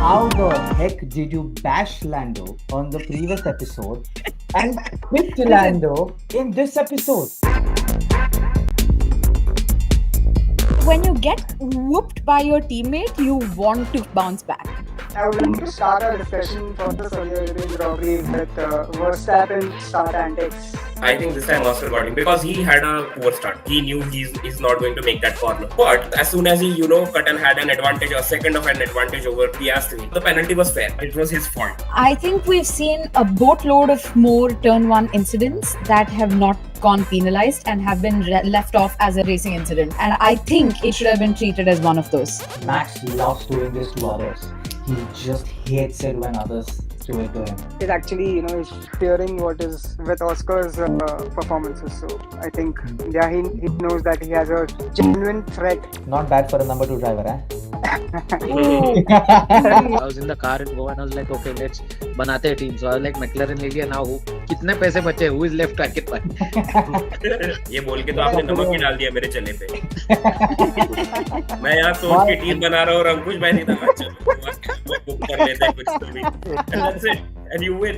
How the heck did you bash Lando on the previous episode and quit Lando in this episode? When you get whooped by your teammate, you want to bounce back. I would like to start our discussion for the Saudi Arabian robbery with Verstappen start antics. I think this time Oscar got him because he had a poor start. He knew he's not going to make that corner. But as soon as he, cut and had an advantage, a second of an advantage over Piastri, the penalty was fair. It was his fault. I think we've seen a boatload of more turn one incidents that have not gone penalized and have been left off as a racing incident. And I think it should have been treated as one of those. Max loves doing this to others. He just hates it when others do it to him. He's actually, he's fearing what is with Oscar's performances. So I think, he knows that he has a genuine threat. Not bad for a number 2 driver, eh? I was in the car in Goa and I was like, okay, let's banate a team. So I was like, McLaren ले लिया, now who? कितने पैसे बचे? Who is left? I can buy. ये बोल के तो आपने नमक ही डाल दिया मेरे चने पे। मैं यहाँ सोच के टीम बना रहा हूँ और अंकुश भाई नहीं था चलो बुक कर लेते हैं कुछ तो भी। And that's it. And you win.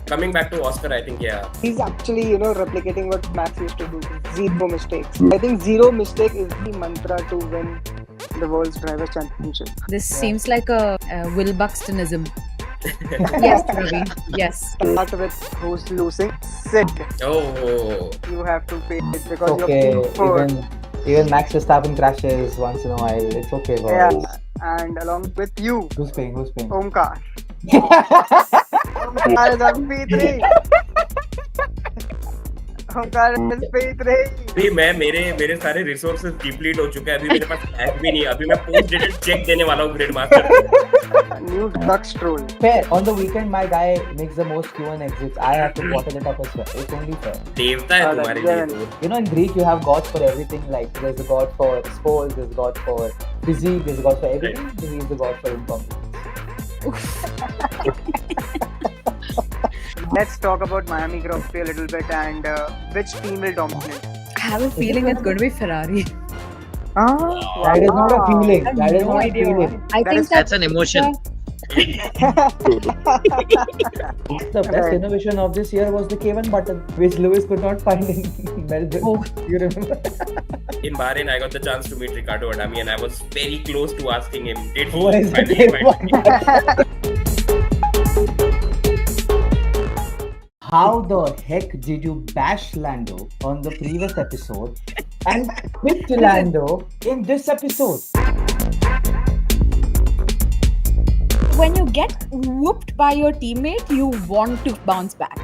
Coming back to Oscar, I think, He's actually, replicating what Max used to do. Zero mistakes. I think zero mistake is the mantra to win the World's Drivers' Championship. This seems like a Will Buxtonism. Yes, Ravi. Yes. Start with who's losing. Sid. Oh. You have to pay it because Okay, you're paying for. even Max Verstappen crashes once in a while. It's okay, boys. Yeah. And along with you, Who's paying? Omkar. Omkar is on P3. Omkar is P3. अभी मेरे सारे resources deplete हो चुके हैं अभी मेरे पास cash भी नहीं अभी मैं पोस्ट डेटेड चेक देने वाला हूँ grid master New duck stroll. Fair. On the weekend, my guy makes the most Q1 exits. I have to bottle it up as well. It's only fair. देवता है तुम्हारे लिए तो You know, in Greek, you have gods for everything. Like, there's a god for sports, there's a god for physique, there's a god for everything. So he's the god for incompetence. Let's talk about Miami Grand Prix a little bit and which team will dominate. I have a feeling it's going to be Ferrari. That is not a feeling. That is not a feeling. I think That's an emotion. The best innovation of this year was the K1 button, which Lewis could not find in Melbourne. Oh. You remember? In Bahrain I got the chance to meet Ricardo Adami and I was very close to asking him did he What is the finally find me? How the heck did you bash Lando on the previous episode and quit Lando in this episode? when you get whooped by your teammate, you want to bounce back.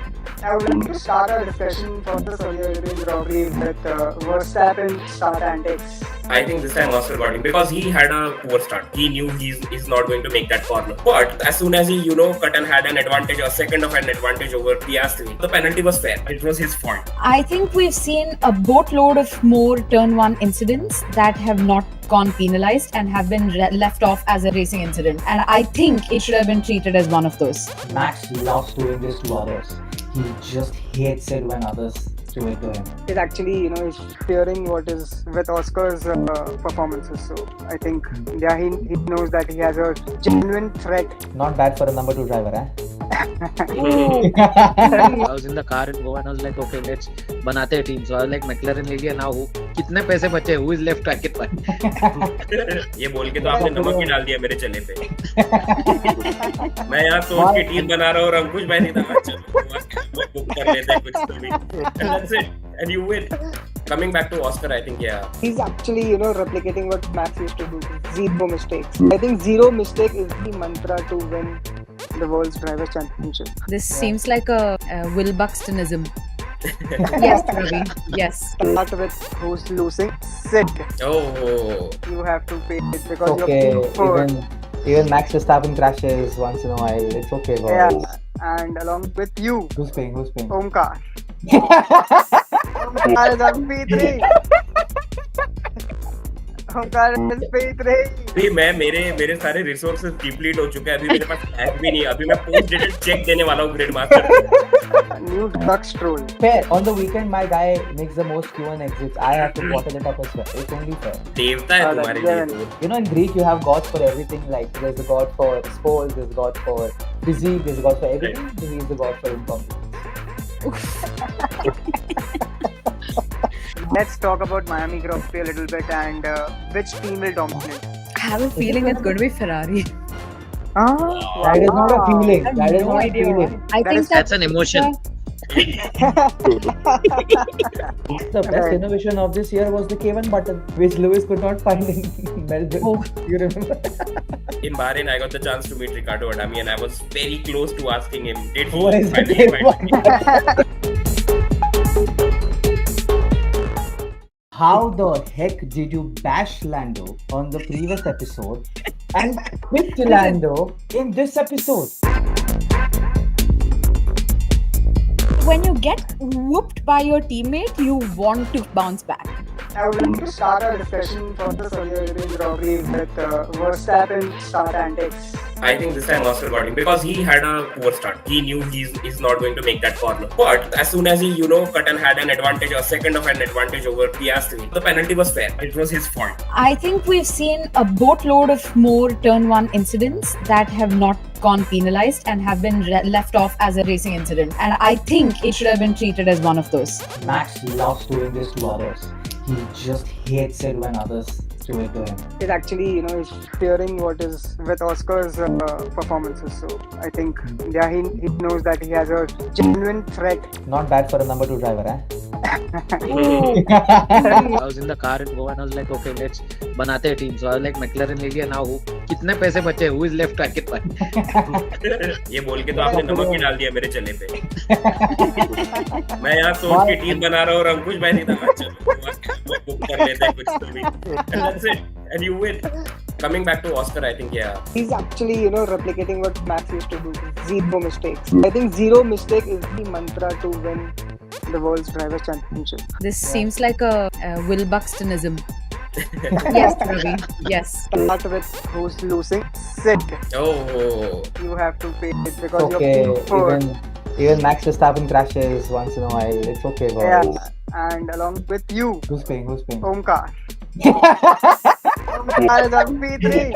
I would like to start our discussion for the Saudi Arabian robbery with Verstappen start antics. I think this time Oscar got him because he had a poor start. He knew he's not going to make that corner. But as soon as he, cut and had an advantage, a second of an advantage over Piastri, the penalty was fair. It was his fault. I think we've seen a boatload of more turn one incidents that have not gone penalized and have been left off as a racing incident. And I think it should have been treated as one of those. Max loves doing this to others. He just hates it when others do it to him. He's actually, he's fearing what is with Oscar's performances. So I think, he knows that he has a genuine threat. Not bad for a number 2 driver, eh? I was in the car in Goa and I was like, okay, let's banate a team. So I was like, McLaren ले लिया, now who? कितने पैसे बचे? Who is left? I can buy. ये बोल के तो आपने नमक ही डाल दिया मेरे चने पे मैं यहाँ सोच के टीम बना रहा हूँ और अंकुश भाई नहीं था चलो बुक कर लेते हैं कुछ तो भी and that's it and you win. Coming back to Oscar, I think, He's actually, replicating what Max used to do. Zero mistakes. I think zero mistake is the mantra to win the World's Drivers' Championship. This seems like a Will Buxtonism. Yes, Ravi. Yes. Start with who's losing. Sid. Oh. You have to pay it because Okay, you're paying for. even Max Verstappen crashes once in a while. It's okay, boys. Yeah. And along with you, Who's paying? Omkar. Omkar is on P3. Omkar is P3. अभी मैं मेरे सारे resources deplete हो चुके हैं, अभी मेरे पास hack भी नहीं है, अभी मैं पोस्ट डेटेड चेक देने वाला हूँ grade master. New Dux troll. Fair. On the weekend, my guy makes the most Q1 exits. I have to bottle it up as well. It's only fair. देवता है तुम्हारे लिए तो। You know, in Greek, you have gods for everything. Like, there's a god for sports, there's a god for physique, there's a god for everything. So he's the god for incompetence. Let's talk about Miami Grand Prix a little bit and which team will dominate. I have a feeling it's going to be Ferrari. That is not a feeling. I have That is no not a idea feeling. why. I think That's an emotion. The best innovation of this year was the K1 button, which Lewis could not find in Melbourne. Oh. You remember? In Bahrain, I got the chance to meet Ricardo Adami, and I was very close to asking him, did he Who is the finally find me? K1? How the heck did you bash Lando on the previous episode and pick Lando in this episode? when you get whooped by your teammate, you want to bounce back. I would like to start our discussion for the Saudi Grand Prix with Verstappen start antics. I think this time Oscar got him because he had a poor start. He knew he's not going to make that corner. But as soon as he, cut and had an advantage, a second of an advantage over Piastri, the penalty was fair. It was his fault. I think we've seen a boatload of more turn one incidents that have not gone penalized and have been left off as a racing incident. And I think it should have been treated as one of those. Max loves doing this to others. He just hates it when others do it to him. He's actually, he's fearing what is with Oscar's performances. So I think, he knows that he has a genuine threat. Not bad for a number 2 driver, eh? I was in the car in Goa and I was like, okay, let's बनाते हैं team. So I was like, McLaren ले लिया now. कितने पैसे बचे? Who is left? I can buy. ये बोल के तो आपने नमक ही डाल दिया मेरे चने पे। मैं यहाँ सोच के टीम बना रहा हूँ और अंकुश भाई नहीं था। चलो बुक कर लेते हैं कुछ तो भी। And that's it. And you win. Coming back to Oscar, I think, yeah. He's actually, replicating what Max used to do. Zero mistakes. I think zero mistake is the mantra to win the World's Driver Championship. This seems like a Will Buxtonism. Yes, Ravi. Yes. Start with who's losing. Sid. Oh. You have to pay it because Okay, you're for. even Max Verstappen crashes once in a while. It's okay, boys. Yeah. And along with you, Who's paying? Omkar. Omkar is on P3.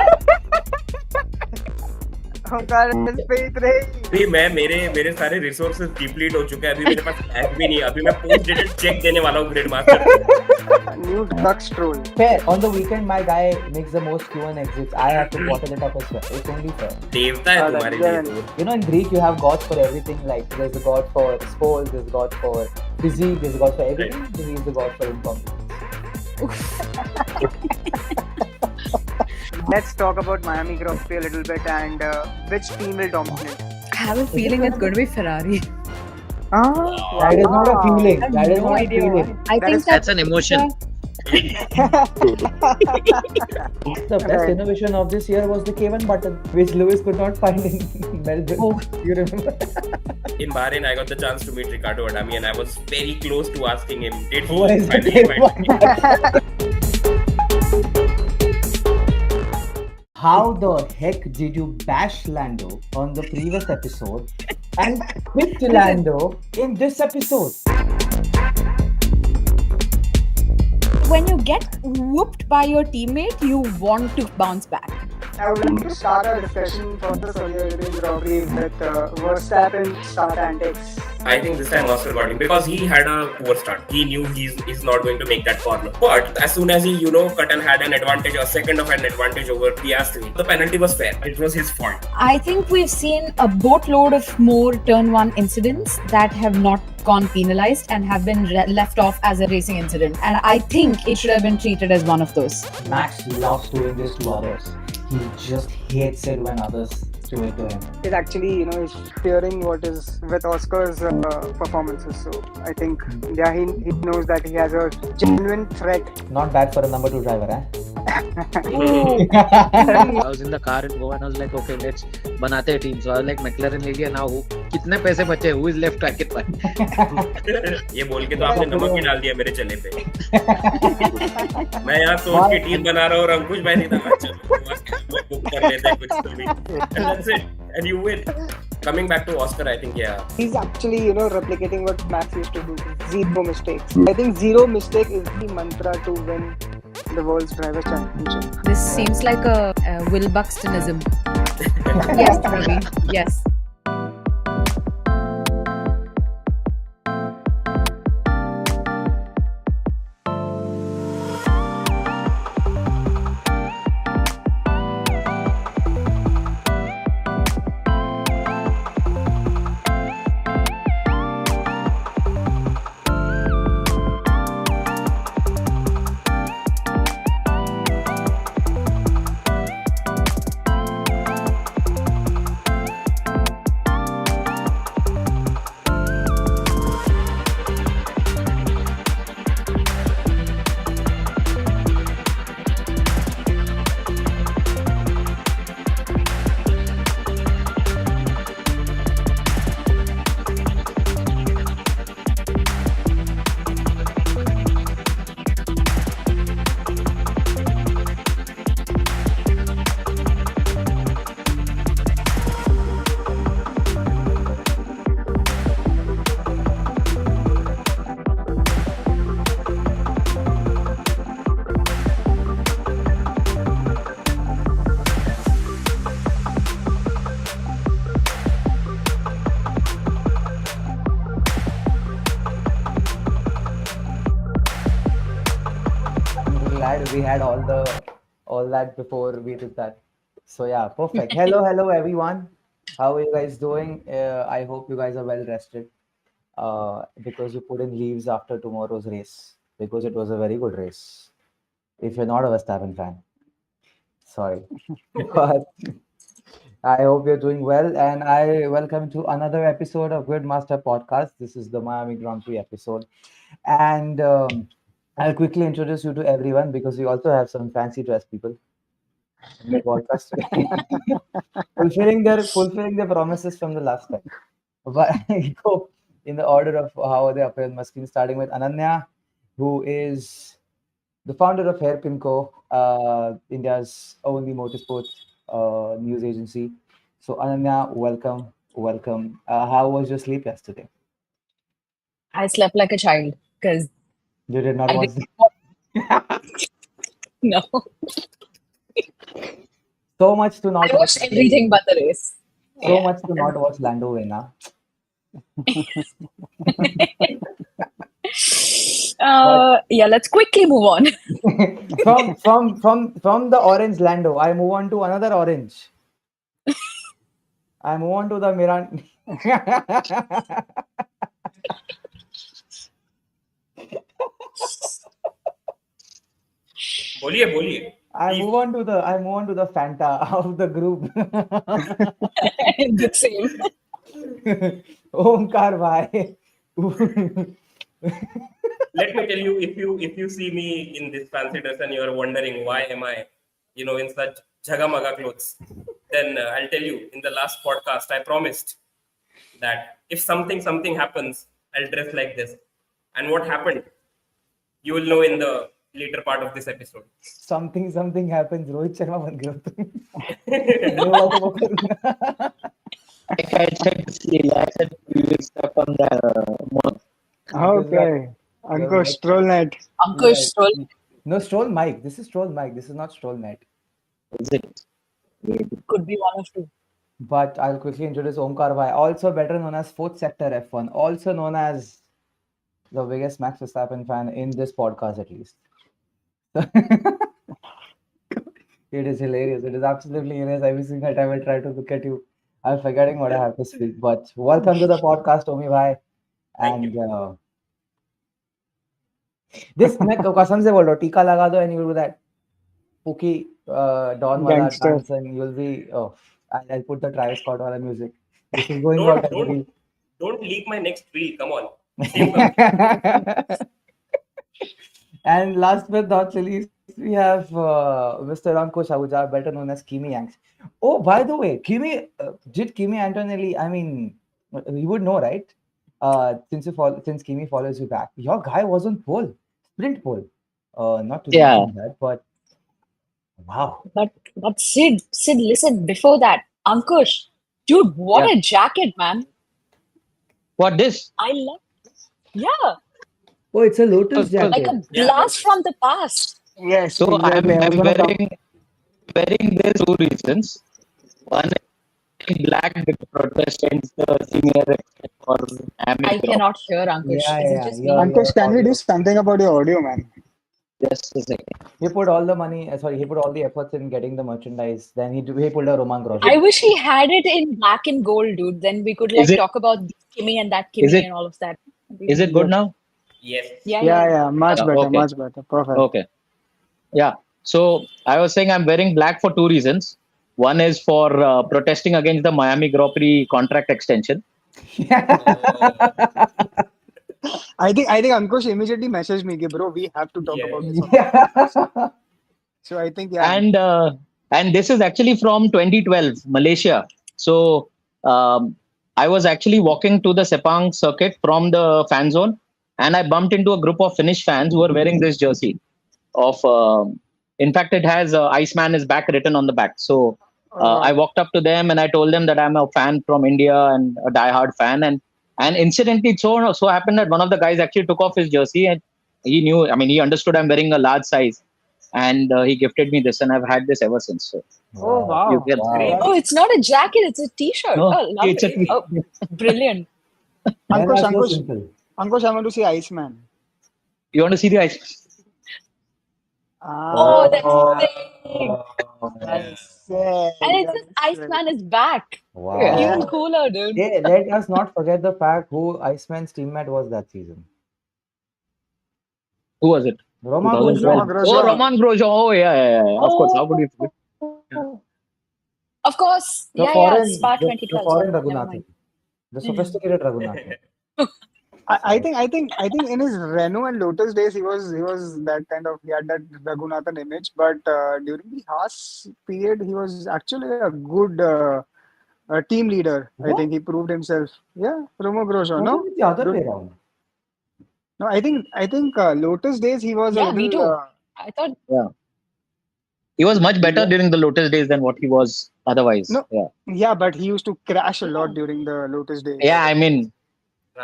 Omkar is P3. अभी मैं मेरे सारे resources deplete हो चुके हैं, अभी मेरे पास hack भी नहीं है, अभी मैं पोस्ट डेटेड चेक देने वाला हूँ grade master. New Dux troll. Fair. On the weekend, my guy makes the most Q1 exits. I have to bottle it up as well. It's only fair. देवता है तुम्हारे लिए तो। In Greek, you have gods for everything. Like, there's a god for sports, there's a god for physique, there's a god for everything. So he's the god for incompetence. Let's talk about Miami Grand Prix a little bit and which team will dominate. I have a feeling it's going to be Ferrari. That is not a feeling. I have That is no not a idea feeling. why. I That think is- That's an emotion. The best innovation of this year was the K1 button, which Lewis could not find in Melbourne. Oh. You remember? In Bahrain, I got the chance to meet Ricardo Adami, and I was very close to asking him, did Who he is the finally find me? K1? How the heck did you bash Lando on the previous episode and pick Lando in this episode? when you get whooped by your teammate, you want to bounce back. I would like to start our discussion for the Saudi Grand Prix with Verstappen start antics. I think this time Oscar got him because he had a poor start. He knew he's not going to make that corner. But as soon as he, cut and had an advantage, a second of an advantage over Piastri, the penalty was fair. It was his fault. I think we've seen a boatload of more turn one incidents that have not gone penalized and have been left off as a racing incident. And I think it should have been treated as one of those. Max loves doing this to others. He just hates it when others to him. Is actually, is fearing what is with Oscar's performances. So I think, yeah, he knows that he has a genuine threat. Not bad for a number 2 driver, eh? I was in the car in Goa and I was like, okay, let's बनाते हैं team. So I was like, McLaren ले लिया. Now who? कितने पैसे बचे? Who is left? I can buy. ये बोल के तो आपने नमक ही डाल दिया मेरे चले पे। मैं यहाँ सोच के टीम बना रहा हूँ और अंकुश भाई नहीं था। चलो बुक कर लेते हैं कुछ तो भी। And that's it. And you win. Coming back to Oscar, I think, yeah. He's actually, replicating what Max used to do. Zero mistakes. I think zero mistake is the mantra to win the World's Driver Championship. This seems like a Will Buxtonism. Yes, Ravi. Yes. Glad we had all that before we did that. So yeah, perfect. Hello everyone. How are you guys doing? I hope you guys are well rested. Because you put in leaves after tomorrow's race because it was a very good race. If you're not a Verstappen fan, sorry, but I hope you're doing well, and I welcome to another episode of Gridmaster Podcast. This is the Miami Grand Prix episode, and I'll quickly introduce you to everyone because we also have some fancy dress people in the podcast today. fulfilling their promises from the last time. But I go in the order of how they appear on my screen, starting with Ananya, who is the founder of Hairpin Co., India's only motorsport news agency. So Ananya, welcome. How was your sleep yesterday? I slept like a child because You did not I watch. no, So much to not I watched everything but the race. So much to not watch Lando win, huh? Yeah, let's quickly move on. From the orange Lando, I move on to another orange. I move on to the Miran. बोलिए I move on to the Fanta of the group. The same. Omkar bhai. Let me tell you, if you see me in this fancy dress and you're wondering why am I, in such jagamaga clothes, then I'll tell you, in the last podcast, I promised that if something happens, I'll dress like this. And what happened? You will know in the later part of this episode. Something happens. Rohit Sharma ban gaya तुम. Like I said, I said we will step on the month. Okay. Ankush, Stroll Night. Ankush, Stroll. No, Stroll Mike. This is Stroll Mike. This is not Stroll Night. Is it? Could be one of two. But I'll quickly introduce Omkar Bhai, also better known as Fourth Sector F1, also known as the biggest Max Verstappen fan in this podcast, at least. It is hilarious. It is absolutely hilarious. Every single time I try to look at you, I'm forgetting what I have to speak. But welcome to the podcast, Omi Bhai. Thank And this मैं कसम से बोल रहा हूँ, टीका लगा दो and you do that Pookie Don wala Gangster. dance and you'll be I'll put the Travis Scott wala music. This is going Don't out as a reel. don't leak my next reel. Come on. Save the And last but not least, we have Mr. Ankush Ahuja, better known as Kimi Yanks. Oh, by the way, did Kimi Antonelli? I mean, you would know, right? Since Kimi follows you back, your guy was on pole, sprint pole. Not to Yeah. mention that, but wow. But Sid, listen, before that, Ankush, dude, what Yeah. a jacket, man. What this? I love, yeah, Oh, it's a Lotus So- like jacket. a blast from the past. Yes, So exactly. I was I'm gonna talk. wearing this two reasons. One is black because protest against the senior for Amic I cannot hear Ankush. Yeah, Is it yeah, just you're- me? Ankush, can we do audio. something about your audio, man? Just a second. He put all the money. Sorry, he put all the efforts in getting the merchandise. Then he pulled a Roman Grosjean. I wish he had it in black and gold, dude. Then we could Is like it- talk about this Kimmy and that Is Kimmy it- and all of that. Is it good now? Yes. Yeah, Yeah, yeah, much Yeah, better, okay. much better. Perfect. Okay. Yeah. So I was saying I'm wearing black for two reasons. One is for protesting against the Miami Grand Prix contract extension. I think Ankush immediately messaged me, bro. We have to talk Yeah. about this. Yeah. So I think yeah. And this is actually from 2012 Malaysia. So I was actually walking to the Sepang circuit from the fan zone, and I bumped into a group of Finnish fans who were wearing this jersey. In fact, it has Iceman is back written on the back. So I walked up to them and I told them that I'm a fan from India and a diehard fan. And incidentally, it so happened that one of the guys actually took off his jersey and he knew. I mean, he understood I'm wearing a large size, and he gifted me this, and I've had this ever since. So Oh wow. you can. Wow. Oh, it's not a jacket, it's a t-shirt. No, Oh, lovely. it's a- Oh, brilliant. Men Ankush, are so Ankush, simple. Ankush, I want to see Iceman. You want to see the ice? Oh, that's Oh. sick. That's And it sick. says Iceman is back. Wow. Even cooler, dude. Hey, let us not forget the fact who Iceman's teammate was that season. Who was it? Roman 2012. Roman Grosjean. Oh, Roman Grosjean. Oh, yeah. Of course. How could you forget? Of course. The Yeah, foreign, Spa the 2012. foreign Never Raghunathan. mind. The sophisticated Raghunathan. I think in his Renault and Lotus days he was that kind of, he had that Raghunathan image, but during the Haas period he was actually a good team leader. I What? think he proved himself. Yeah, Romo Grosjean. Wasn't No, it the other Good. way around? no, I think Lotus days he was Yeah, a me little. too. I thought, He was much better Yeah. during the Lotus days than what he was otherwise. No. Yeah. Yeah, but he used to crash a lot during the Lotus days. Yeah, I mean,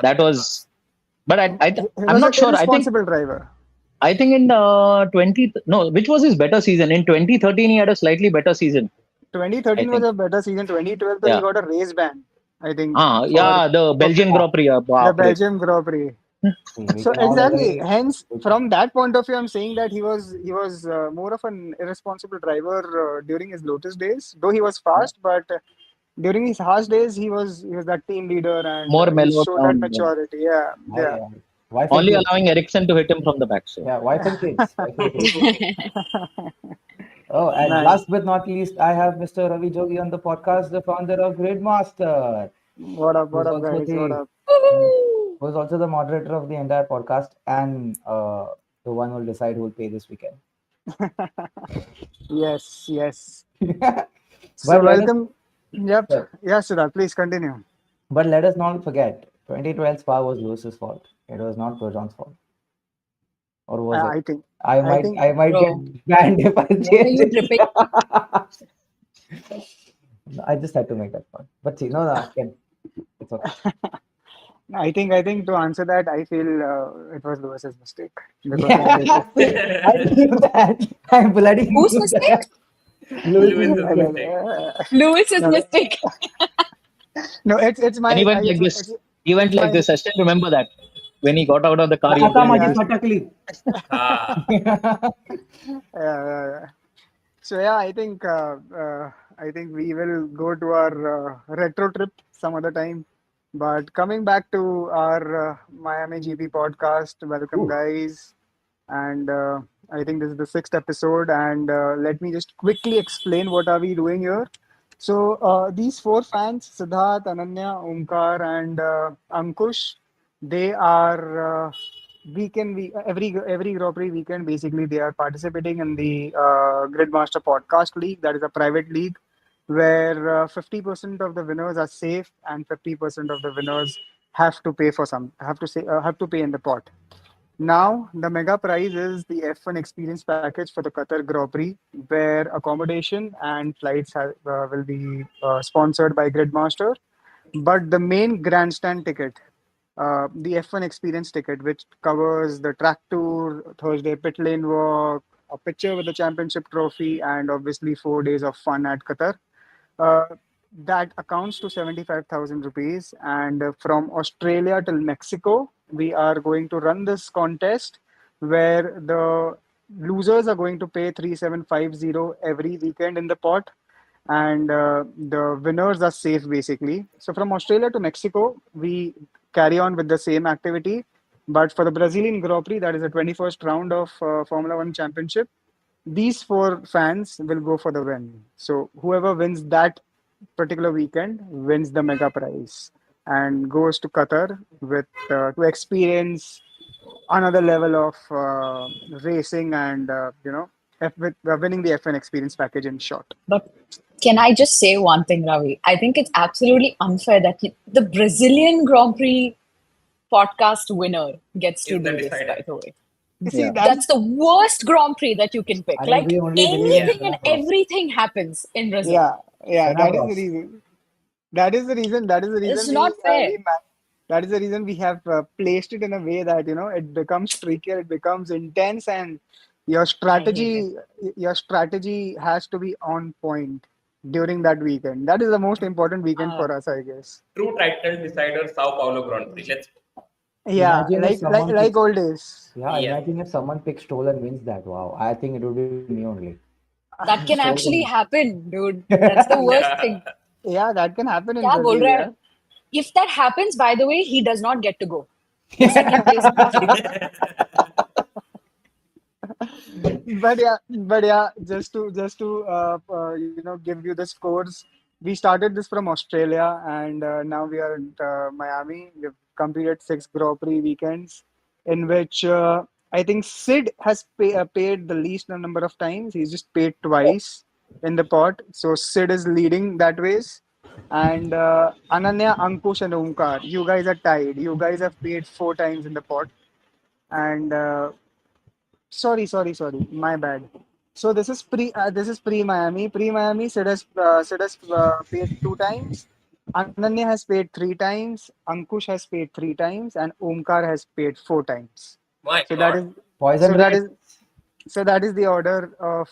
that was. But He I'm was not an sure. irresponsible driver. I think in 20. No, which was his better season? In 2013, he had a slightly better season. 2013 I was think. a better season. 2012, though, Yeah. he got a race ban. I think Yeah, the Belgian Grand Prix. the Baap re. Belgium Grand Prix. We So can all exactly, agree. hence from that point of view, I'm saying that he was more of an irresponsible driver during his Lotus days. Though he was fast, but during his Haas days, he was that team leader and More he mellow showed that down. maturity. Yeah, yeah. Wife and Only kids. allowing Ericsson to hit him from the back. So. Yeah, wife and kids. Wife and kids. Oh, and Nice. last but not least, I have Mr. Ravi Jogi on the podcast, the founder of Gridmaster, What up, who's also guys? What the up? who's also the moderator of the entire podcast and the one who will decide who will pay this weekend. Yes, yes. But So let us- welcome. Yep. Yeah. Yeah, Siddharth, please continue. But let us not forget, 2012 Spa was Lewis's fault. It was not Grosjean's fault. Or was it? I think I might think- Bro. get banned if I What are change you it. dripping? I just had to make that point. But see, no, again, it's okay. I think to answer that, I feel it was Lewis's mistake. Because Yeah, I knew that. I bloody Whose knew mistake? that. Lewis's Lewis's mistake. Lewis's No. mistake. No, it's my. And he went like it's- this. it's- He went it's like my- this. I still remember that. When he got out of the car, he was Ata going like माझी this. फटकली. Ah, yeah. So yeah, I think we will go to our retro trip some other time. But coming back to our Miami GP podcast, welcome Ooh. guys, and I think this is the 6th episode. And let me just quickly explain what are we doing here. So these four fans, Siddharth, Ananya, Omkar, and Ankush, they are every Grand Prix weekend. Basically, they are participating in the Gridmaster Podcast League. That is a private league where 50% of the winners are safe and 50% of the winners have to pay for some have to pay in the pot. Now, the mega prize is the F1 experience package for the Qatar Grand Prix, where accommodation and flights will be sponsored by Gridmaster. But the main grandstand ticket, the F1 experience ticket, which covers the track tour, Thursday pit lane walk, a picture with the championship trophy, and obviously 4 days of fun at Qatar. Uh, that accounts to 75,000 rupees. And from Australia till Mexico, we are going to run this contest where the losers are going to pay 3750 every weekend in the pot, and the winners are safe basically. So from Australia to Mexico, we carry on with the same activity. But for the Brazilian Grand Prix, that is the 21st round of Formula One Championship, these four fans will go for the win. So whoever wins that particular weekend wins the mega prize and goes to Qatar with to experience another level of racing and with winning the F1 experience package in short. But can I just say one thing, Ravi? I think it's absolutely unfair that the Brazilian Grand Prix podcast winner gets to Is the do this, decider. by the way. You see, Yeah. That's the worst Grand Prix that you can pick. I Like think we only believe in anything and Galapagos. everything happens in Brazil. yeah, that is the Galapagos. reason. It's not fair. That is the reason we have placed it in a way that it becomes trickier, it becomes intense, and your I hate it. strategy has to be on point during that weekend. That is the most important weekend Uh, for us, I guess. True title decider, Sao Paulo Grand Prix. Let's. Yeah, Imagine if someone like picks, old days. yeah, Yeah. imagine if someone picks Stoll and wins that. Wow, I think it would be me only. that can Stoll actually wins. happen, dude. That's the worst Yeah. thing. Yeah, that can happen in क्या बोल Brazil. रहा Yeah. है? If that happens, by the way, he does not get to go. The second place goes to him. But yeah, just to give you the scores. We started this from Australia, and now we are at Miami. We've completed 6 Grand Prix weekends, in which I think Sid has paid the least number of times. He's just paid twice in the pot, so Sid is leading that race. And Ananya, Ankush, and Omkar, you guys are tied. You guys have paid 4 times in the pot, and sorry. My bad. So this is pre Miami. Pre Miami, Sid has paid 2 times. Ananya has paid 3 times. Ankush has paid 3 times, and Omkar has paid 4 times. My So that God. is Poison so that race. is so that is the order of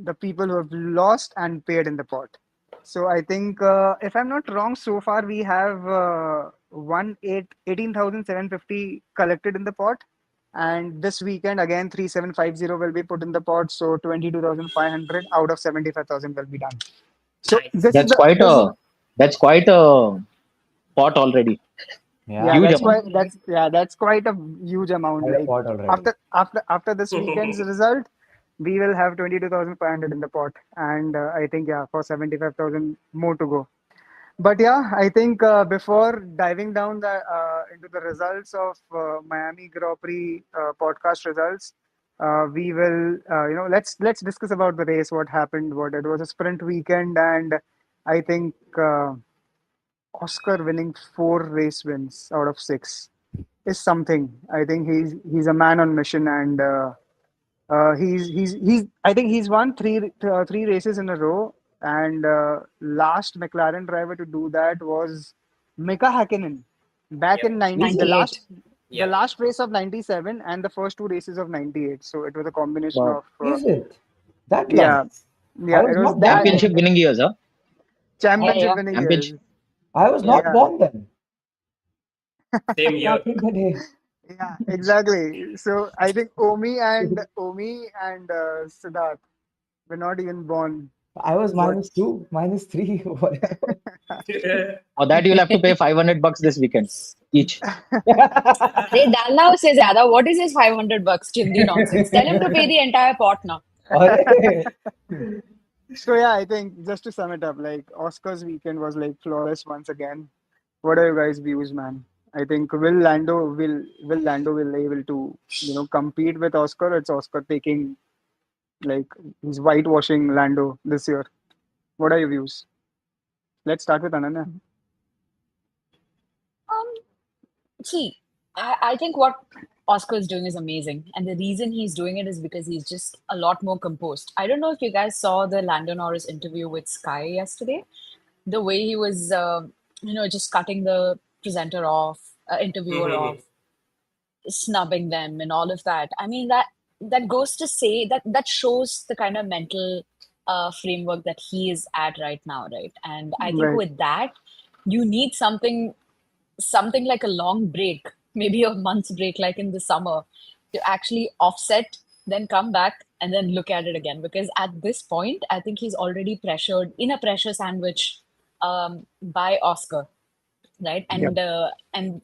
the people who have lost and paid in the pot. So I think, if I'm not wrong, so far we have 18,750 collected in the pot. And this weekend, again, 3750 will be put in the pot. So 22,500 out of 75,000 will be done. So Nice. this is That's the quite this is a that's quite a pot already. Yeah, yeah, Huge that's amount. quite that's quite a huge amount. quite a Like pot already. after this weekend's result, we will have 22,500 in the pot, and I think, yeah, for 75,000 more to go. But yeah, I think before diving down into the results of Miami Grand Prix podcast results, we will let's discuss about the race. What happened? What it was a sprint weekend, and I think Oscar winning 4 race wins out of 6 is something. I think he's a man on mission, and he's. I think he's won three races in a row, and last McLaren driver to do that was Mika Hakkinen back Yep. in 90 Is the it? last 98. the Yep. last race of 97 and the first 2 races of 98. So it was a combination Wow. of Is it? That yeah, long? I yeah. was It was not born that then. Championship winning years, huh? Yeah, championship yeah. winning Championship. years. I was Yeah. not Yeah, born then. Same Back here. in the day. yeah, exactly. So I think Omi and Siddharth were not even born. I was What? -2, -3, whatever. For that, you'll have to pay $500 this weekend each. अरे डालना उसे ज्यादा. What is his 500 bucks? Chindi nonsense. Tell him to pay the entire pot now. अरे So yeah, I think just to sum it up, like Oscars weekend was like flawless once again. What are you guys' views, man? I think will Lando will able to compete with Oscar? It's Oscar taking like he's whitewashing Lando this year. What are your views? Let's start with Ananya. Um, See, I think what Oscar is doing is amazing. And the reason he's doing it is because he's just a lot more composed. I don't know if you guys saw the Lando Norris interview with Sky yesterday. The way he was, just cutting the presenter off, interviewer off, Mhm. snubbing them, and all of that. I mean, that goes to say that shows the kind of mental framework that he is at right now, right? And I think Right. with that, you need something like a long break, maybe a month's break, like in the summer, to actually offset, then come back and then look at it again. Because at this point, I think he's already pressured in a pressure sandwich by Oscar, right? Yep. And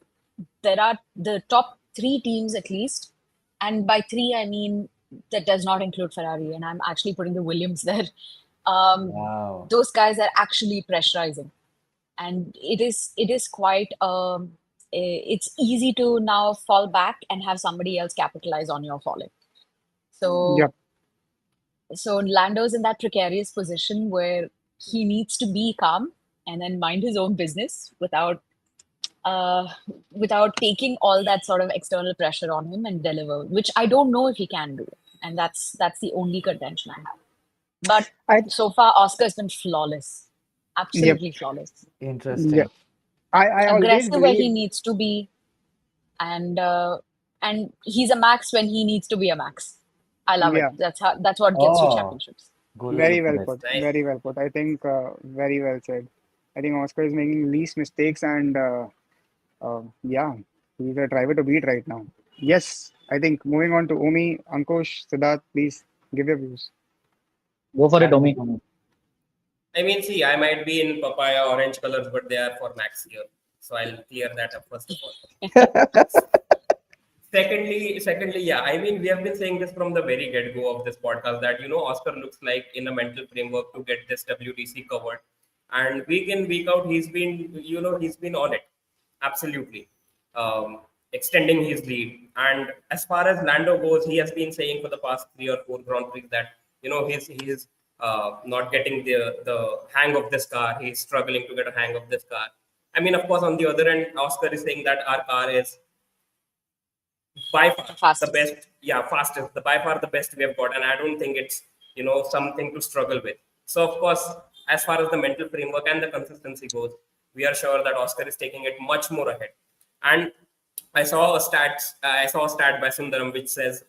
there are the top three teams at least, and by three I mean that does not include Ferrari, and I'm actually putting the Williams there. Um, Wow. those guys are actually pressurizing, and it is quite it's easy to now fall back and have somebody else capitalize on your falling. So Yep. Lando's in that precarious position where he needs to be calm and then mind his own business uh without taking all that sort of external pressure on him and deliver, which I don't know if he can do. And that's the only contention I have. But I so far Oscar's been flawless, Yep. absolutely flawless. Yep. Interesting. I always Aggressive where he believe. needs to be, and he's a max when he needs to be a max. I love it. Yeah. That's what gets you Oh, championships. good way to Very put well it. put. Nice. Very well put. I think very well said. I think Oscar is making least mistakes, and yeah, he's a driver to beat right now. Yes, I think moving on to Omi, Ankush, Siddharth, please give your views. Go for it, Starting with Omi. Manu. I mean, see, I might be in papaya orange colors, but they are for Max here. So I'll clear that up first of all. Secondly, yeah, I mean, we have been saying this from the very get-go of this podcast that Oscar looks like in a mental framework to get this WTC covered, and week in week out, he's been on it, absolutely, extending his lead. And as far as Lando goes, he has been saying for the past 3 or 4 Grand Prix that he's not getting the hang of this car. He's struggling to get a hang of this car. I mean, of course, on the other end, Oscar is saying that our car is by far The the fastest. best, yeah, fastest, the by far the best we have got, and I don't think it's something to struggle with. So of course, as far as the mental framework and the consistency goes, we are sure that Oscar is taking it much more ahead. And I saw a stat by Sundaram which says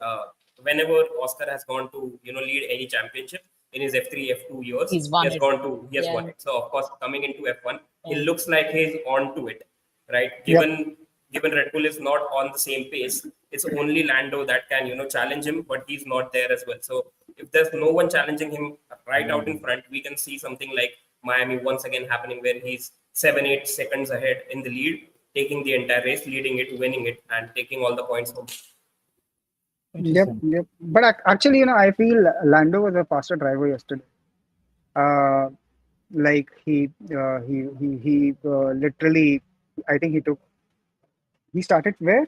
whenever Oscar has gone to lead any championship in his F3 F2 years, He's won it. he has won Yeah. it. So of course, coming into F1, he Yeah. looks like he's on to it, right? Yep. Given Red Bull is not on the same pace, it's only Lando that can challenge him, but he's not there as well. So if there's no one challenging him right out in front, we can see something like Miami once again happening, where he's 7-8 seconds ahead in the lead, taking the entire race, leading it, winning it, and taking all the points home. Yep. Interesting. Yep. But actually, I feel Lando was a faster driver yesterday. Uh, like he literally, I think he started where?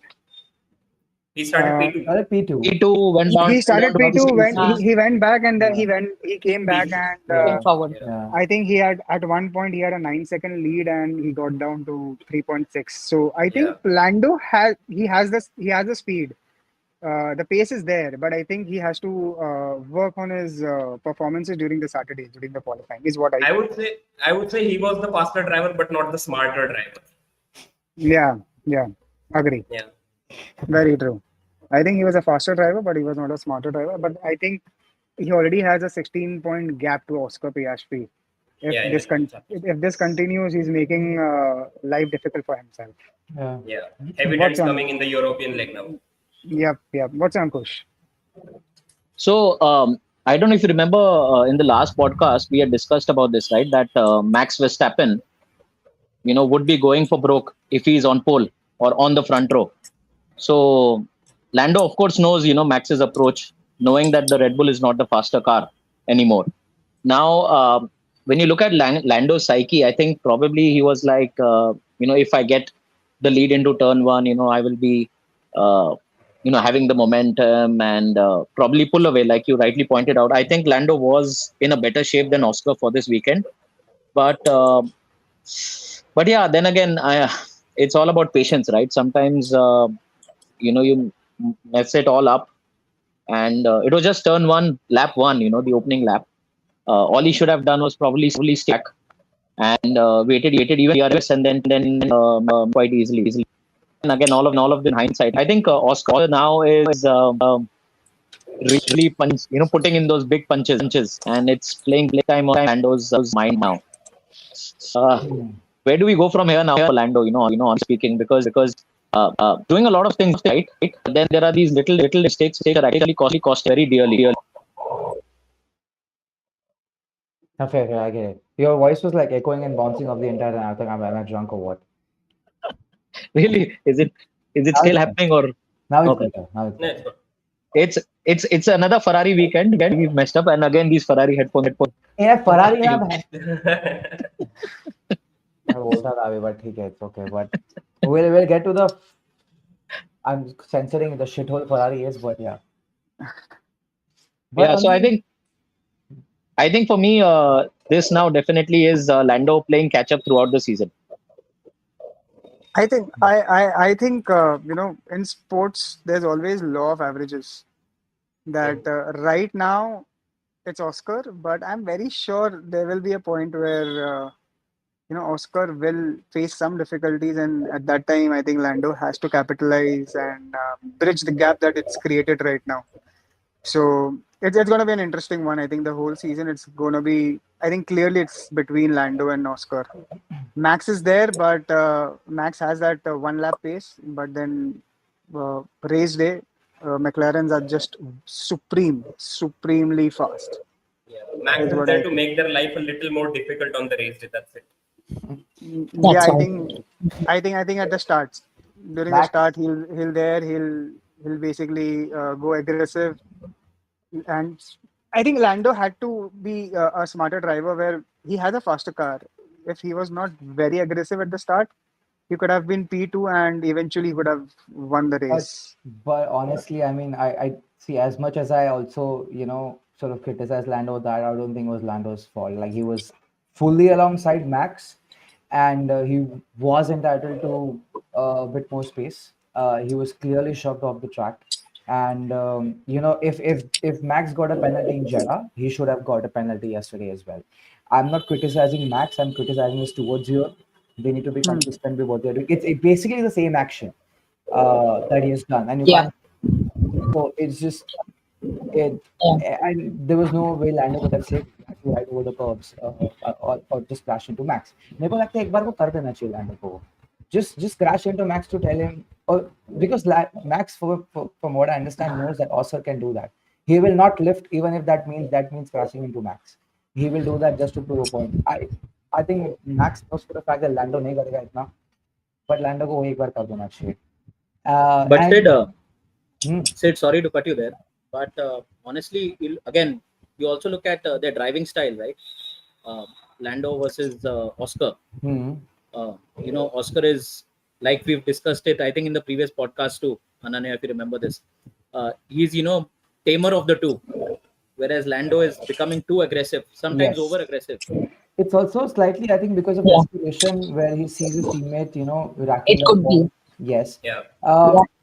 He started Uh, P2. P2. P2 went down, he started down to P2 when 160. he went back, and then Yeah. he came back, P3. and Yeah. Came forward. Yeah. Yeah. I think he had at one point he had a 9 second lead, and he got down to 3.6. So I Yeah. think Lando has the speed. The pace is there, but I think he has to work on his performances during the Saturdays, during the qualifying, is what I I feel. would say I would say he was the faster driver, but not the smarter driver. Yeah, yeah, agree. Yeah. Very true. I think he was a faster driver, but he was not a smarter driver. But I think he already has a 16-point gap to Oscar Piastri. If Yeah, in the this German championship. if this continues, he's making life difficult for himself. Yeah. Yeah. Heavy What's dents on? coming in the European leg now. Yep, yep. What's on, Kush? So I don't know if you remember in the last podcast we had discussed about this, right? That Max Verstappen, would be going for broke if he's on pole or on the front row. So Lando, of course, knows Max's approach, knowing that the Red Bull is not the faster car anymore. Now, when you look at Lando's psyche, I think probably he was like, if I get the lead into turn one, I will be, uh, having the momentum and probably pull away, like you rightly pointed out. I think Lando was in a better shape than Oscar for this weekend, but yeah, then again, it's all about patience, right? Sometimes, you mess it all up, and it was just turn one, lap one, the opening lap. All he should have done was probably stay back and waited even DRS and then quite easily. And again, all of the hindsight, I think Oscar now is really putting in those big punches, and it's playing time on Lando's mind now. Where do we go from here now for Lando? On speaking, because doing a lot of things right, but then there are these little mistakes that are actually cost very dearly. Okay, I get it. Your voice was like echoing and bouncing off the entire time. I think am I drunk or what? Really, is it Now still it's better. happening or Now it's okay? better. Now it's No, better. It's another Ferrari weekend. Again, we've messed up, and again these Ferrari headphones. Yeah, Ferrari ना continue. मैं बोलता था अभी but ठीक है, it's okay. But we'll get to the. I'm censoring the shithole Ferrari is, but yeah. But Yeah, so I mean, think for me, this now definitely is Lando playing catch up throughout the season. I think in sports there's always law of averages. That right now it's Oscar, but I'm very sure there will be a point where Oscar will face some difficulties, and at that time, I think Lando has to capitalize and bridge the gap that it's created right now. So it's going to be an interesting one. I think the whole season it's going to be. I think clearly it's between Lando and Oscar. Max is there, but Max has that one lap pace. But then race day, McLarens are just supremely fast. yeah. Max Is is what there I to feel. make their life a little more difficult on the race day. That's it. Yeah, That's I right. think I think at the start, during the Max, start, he'll basically go aggressive, and I think Lando had to be a smarter driver where he has a faster car. If he was not very aggressive at the start, he could have been P2 and eventually would have won the but race. honestly, I mean, I see as much as I also sort of criticize Lando that I don't think it was Lando's fault. Like he was fully alongside Max, and he was entitled to a bit more space. He was clearly shoved off the track, and if Max got a penalty in Jeddah, he should have got a penalty yesterday as well. I'm not criticizing Max. I'm criticizing his stewards here. They need to be Hmm. consistent with what they're doing. It's basically the same action that he has done, and you Yeah. can't. So it's just it, Yeah. and there was no way Lando could have saved exactly right over the curbs or just crash into Max. मेरे को लगता है एक बार वो कर देना चाहिए Lando को. Just crash into Max to tell him, or because Max, from what I understand, knows that Oscar can do that. He will not lift even if that means crashing into Max. He will do that just to prove a point. I think Max knows for the fact that Lando नहीं करेगा इतना, but Lando को वो एक बार कर देना चाहिए. But And Sid, sorry to cut you there, but honestly, again, you also look at their driving style, right? Lando versus Oscar. Oscar is, like we've discussed it, I think in the previous podcast too, Ananya, if you remember this. He's, tamer of the two, whereas Lando is becoming too aggressive, sometimes yes. over aggressive. It's also slightly, I think, because of Yeah. desperation where he sees his teammate, racking It up could be. points. Yes. Yeah.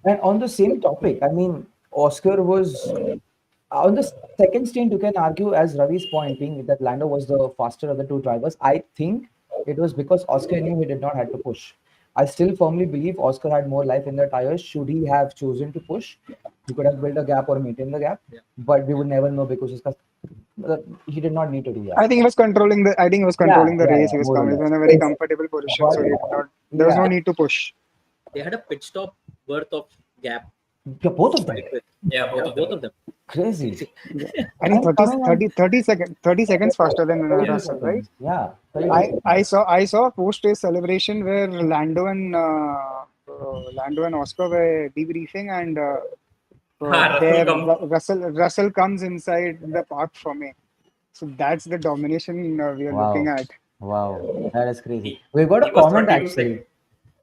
And on the same topic, I mean, Oscar was on the second stint. You can argue, as Ravi's pointing, that Lando was the faster of the two drivers. I think it was because Oscar knew he did not have to push. I still firmly believe Oscar had more life in the tires. Should he have chosen to push, he could have built a gap or maintained the gap. Yeah. But we would never know because he did not need to do that. I think he was controlling the. I think he was Yeah, controlling the race. He was more or coming less. in a very comfortable position, But so he did not. There was no yeah, need to push. They had a pit stop worth of gap. both of them. Yeah, Both of them. Crazy. I think And coming on 30 seconds faster than 32 Russell, right? seconds. Yeah, 32 I, seconds. I saw a post race celebration where Lando and Oscar were debriefing, and Russell there come. Russell comes inside the park for me. So that's the domination we are looking Wow. at. Wow. That is crazy. He, We've got a he was comment 32 actually. seconds.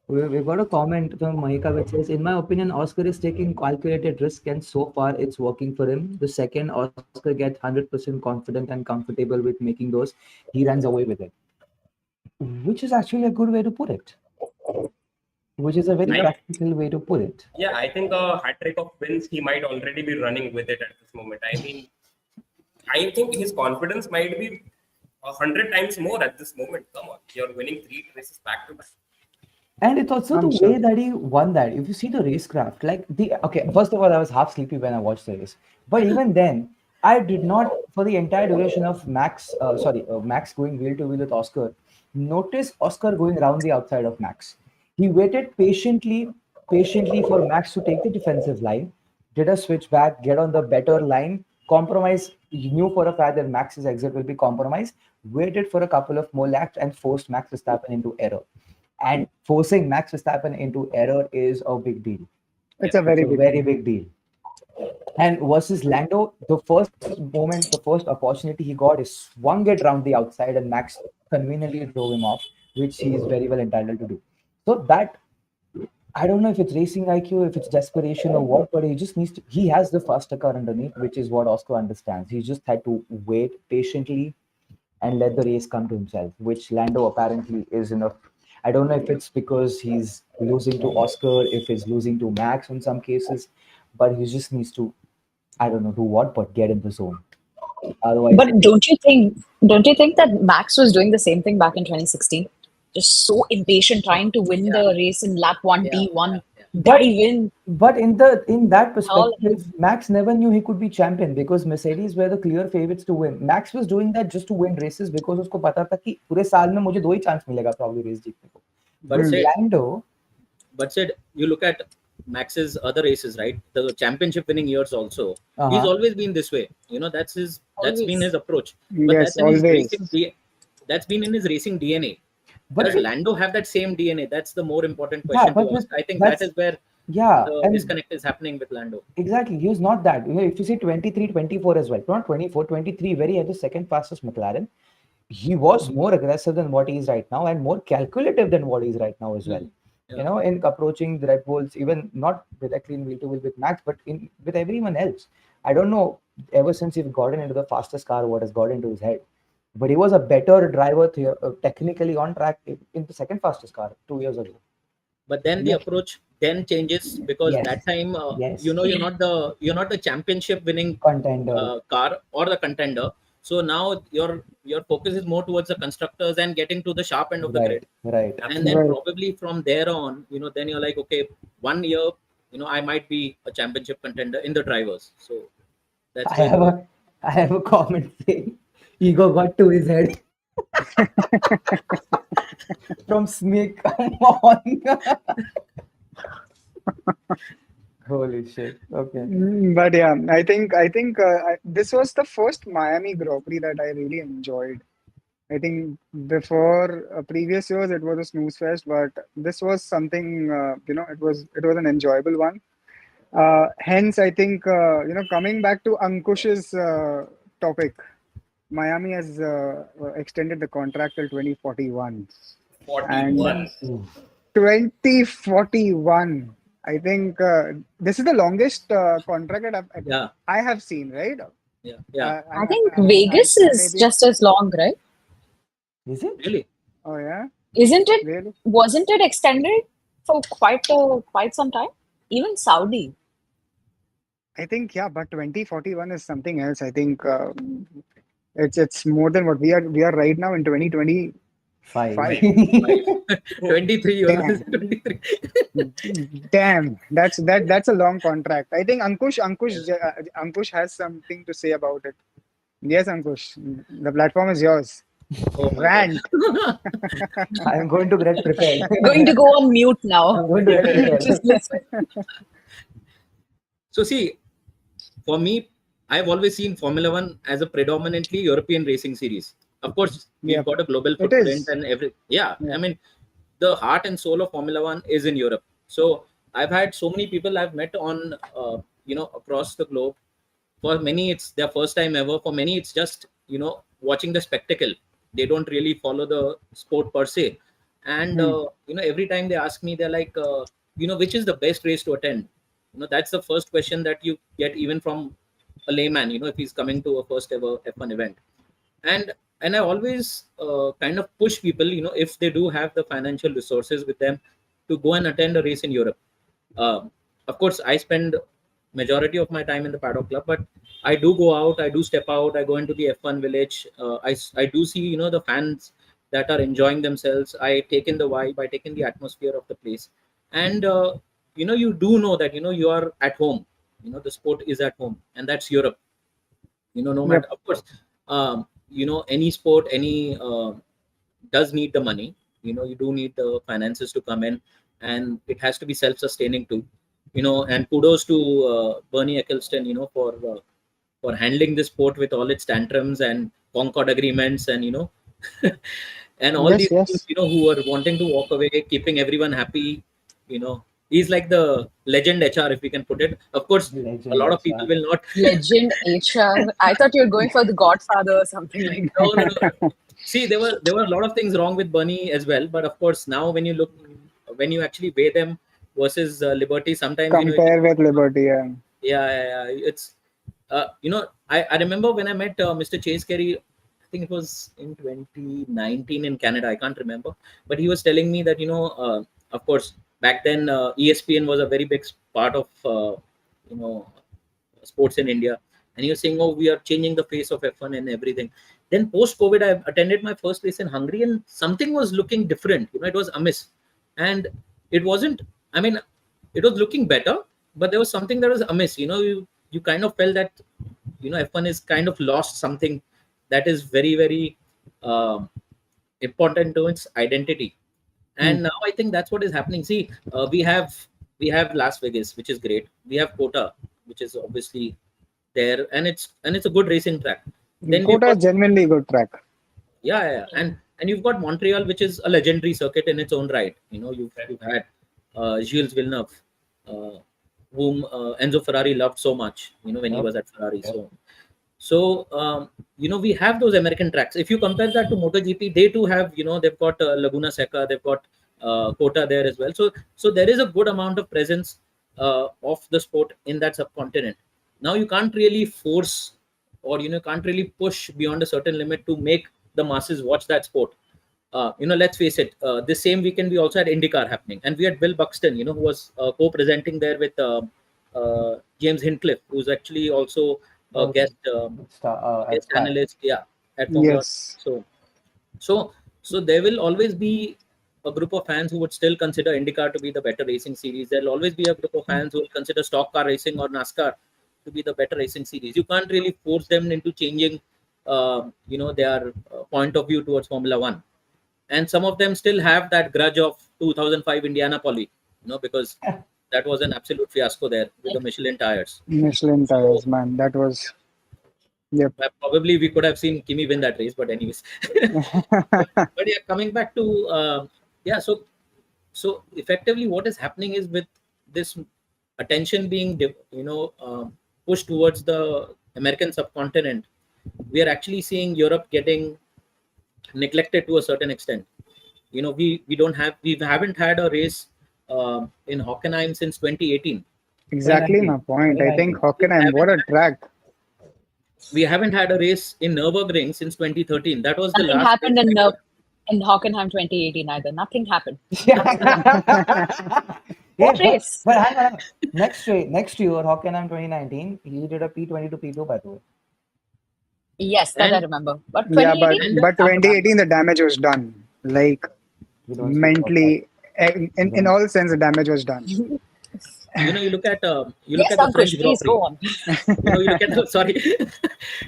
We've got a comment from Mahika which says, in my opinion, Oscar is taking calculated risk and so far it's working for him. The second Oscar gets 100% confident and comfortable with making those, he runs away with it. Which is actually a good way to put it. Which is a very I practical way to put it. Yeah, I think a hat trick of wins he might already be running with it at this moment. I mean, I think his confidence might be 100 times more at this moment. Come on, you're winning 3 races back to back. And it's also the I'm way sure. that he won that. If you see the racecraft, like okay, first of all, I was half sleepy when I watched the race. But even then, I did not, for the entire duration of Max going wheel to wheel with Oscar, notice Oscar going around the outside of Max. He waited patiently for Max to take the defensive line, did a switch back, get on the better line, compromise. He knew for a fact that Max's exit will be compromised, waited for a couple of more laps and forced Max Verstappen into error. And forcing Max Verstappen into error is a big deal. It's a It's very a big very deal. big deal. And versus Lando, the first moment, the first opportunity he got is swung it round the outside, and Max conveniently drove him off, which he is very well entitled to do. So that, I don't know if it's racing IQ, if it's desperation or what, but he just needs to. He has the faster car underneath, which is what Oscar understands. He just had to wait patiently and let the race come to himself, which Lando apparently is enough. I don't know if it's because he's losing to Oscar, if it's losing to Max in some cases, but he just needs to, I don't know, do what, but get in the zone. Otherwise, But don't you think that Max was doing the same thing back in 2016? Just so impatient, trying to win Yeah. the race in lap one, Yeah, T1, yeah. dive in. but in that All perspective, Max never knew he could be champion because Mercedes were the clear favorites to win. Max was doing that just to win races because उसको पता था कि पूरे साल में मुझे 2 ही chance मिलेगा probably race जीतने को. But With said, Lando, you look at Max's other races, right? The championship winning years also. He's uh-huh. always been this way. That's been always. his approach. But Yes, always. that's been in his racing DNA. But Does it, Lando have that same DNA? That's the more important yeah, question but to ask. with I think that that's is where yeah, the and disconnect is happening with Lando. exactly, he was not that. If you say 23, 24 as well, not 24, 23, where he had the second fastest McLaren, he was more aggressive than what he is right now and more calculative than what he is right now as well. Yeah. In approaching the Red Bulls, even not directly in wheel to wheel with Max, but in with everyone else. I don't know, ever since he's gotten into the fastest car, what has got into his head. But he was a better driver technically on track in the second fastest car 2 years ago. But then the Yeah. approach then changes because Yes. that time, Yes. you're not the championship winning Contender. car or the contender. So now your focus is more towards the constructors and getting to the sharp end of the Right. grid. Right. And then Right. probably from there on, then you're like, okay, 1 year, I might be a championship contender in the drivers. So that's I where have a I have a comment saying ego got to his head from Snake. Come on. Holy shit. Okay. But yeah, I think this was the first Miami Grand Prix that I really enjoyed. I think before previous years it was a snooze fest, but this was something it was an enjoyable one. Hence, I think coming back to Ankush's topic, Miami has extended the contract till 2041, and 41. Oof. 2041. I think this is the longest contract that yeah, I have seen, right? yeah. I think I Vegas is maybe. just as long, right? Is it? Really? Oh yeah, Isn't it? really? Wasn't it extended for quite some time? Even Saudi. I think yeah, but 2041 is something else. I think it's more than what we are right now in 2025. 5. 23 years. Damn. 23. Damn, that's a long contract. I think Ankush has something to say about it. Yes, Ankush, the platform is yours. Oh my Rant. God. I'm going to get prepared. Going to go on mute I'm now. going to get prepared. Just listen. So see, for me, I've always seen Formula One as a predominantly European racing series. Of course, we've Yep, got a global it footprint is. and every. Yeah, Yeah. I mean, the heart and soul of Formula One is in Europe. So I've had so many people I've met on, across the globe. For many, it's their first time ever. For many, it's just, watching the spectacle. They don't really follow the sport per se. And, every time they ask me, they're like, which is the best race to attend? That's the first question that you get even from a layman, if he's coming to a first ever F1 event. And I always kind of push people, if they do have the financial resources with them, to go and attend a race in Europe. Of course, I spend majority of my time in the paddock club, but I do go out, I do step out, I go into the F1 village. I do see, the fans that are enjoying themselves. I take in the vibe, I take in the atmosphere of the place. And, you do know that, you are at home, the sport is at home, and that's Europe. No matter, of course, any sport, does need the money. You do need the finances to come in, and it has to be self-sustaining too. And kudos to Bernie Eccleston, for handling this sport with all its tantrums and Concord agreements, and and all Yes, these yes. people, who are wanting to walk away, keeping everyone happy. He's like the legend HR, if we can put it. Of course, Legend a lot of HR. people will not. Legend HR. I thought you were going for the Godfather or something like that. No. See, there were a lot of things wrong with Bernie as well, but of course, now when you actually weigh them versus Liberty, sometimes Compare with Liberty. Yeah. yeah, it's I remember when I met Mr. Chase Carey. I think it was in 2019 in Canada. I can't remember, but he was telling me that of course, back then ESPN was a very big part of you know sports in India, and he was saying, "Oh, we are changing the face of F1 and everything." Then post COVID, I attended my first race in Hungary, and something was looking different. It was amiss, and it wasn't. I mean, it was looking better, but there was something that was amiss. You kind of felt that F1 is kind of lost something that is very, very important to its identity. And now I think that's what is happening. See, we have Las Vegas, which is great. We have Kota, which is obviously there, and it's a good racing track. Then we've Kota is got, genuinely good track. yeah. And you've got Montreal, which is a legendary circuit in its own right. You've had Gilles Villeneuve, whom Enzo Ferrari loved so much. When he was at Ferrari. So we have those American tracks. If you compare that to MotoGP, they too have, they've got Laguna Seca, they've got Kota there as well. So there is a good amount of presence of the sport in that subcontinent. Now you can't really force, or can't really push beyond a certain limit to make the masses watch that sport. Let's face it. This same weekend we also had IndyCar happening, and we had Bill Buxton, who was co-presenting there with James Hinchcliffe, who's actually also a guest At Sky. analyst, at Formula Yes. One. So there will always be a group of fans who would still consider IndyCar to be the better racing series. There'll always be a group of fans who will consider stock car racing or NASCAR to be the better racing series. You can't really force them into changing, their point of view towards Formula One. And some of them still have that grudge of 2005 Indianapolis, because that was an absolute fiasco there with the Michelin tires. Michelin tires, man. That was. Yep. Probably we could have seen Kimi win that race, but anyways. But yeah, coming back to so effectively what is happening is, with this attention being pushed towards the American subcontinent, we are actually seeing Europe getting neglected to a certain extent. We haven't had a race in Hockenheim since 2018. Exactly my point. I think Hockenheim, what a track. We haven't had a race in Nürburgring since 2013. That was the Nothing last happened race in Hockenheim 2018 either. Nothing happened. Yeah, What race? but hang on. Next year, Hockenheim 2019, he did a P20 to P2, by the way. Yes, that I And- remember. But Yeah, 2018? but 2018 the damage was done. Like We don't speak mentally, in all sense, the damage was done. you look at Yes, the French Ankush, Grand please Prix. go on. You look at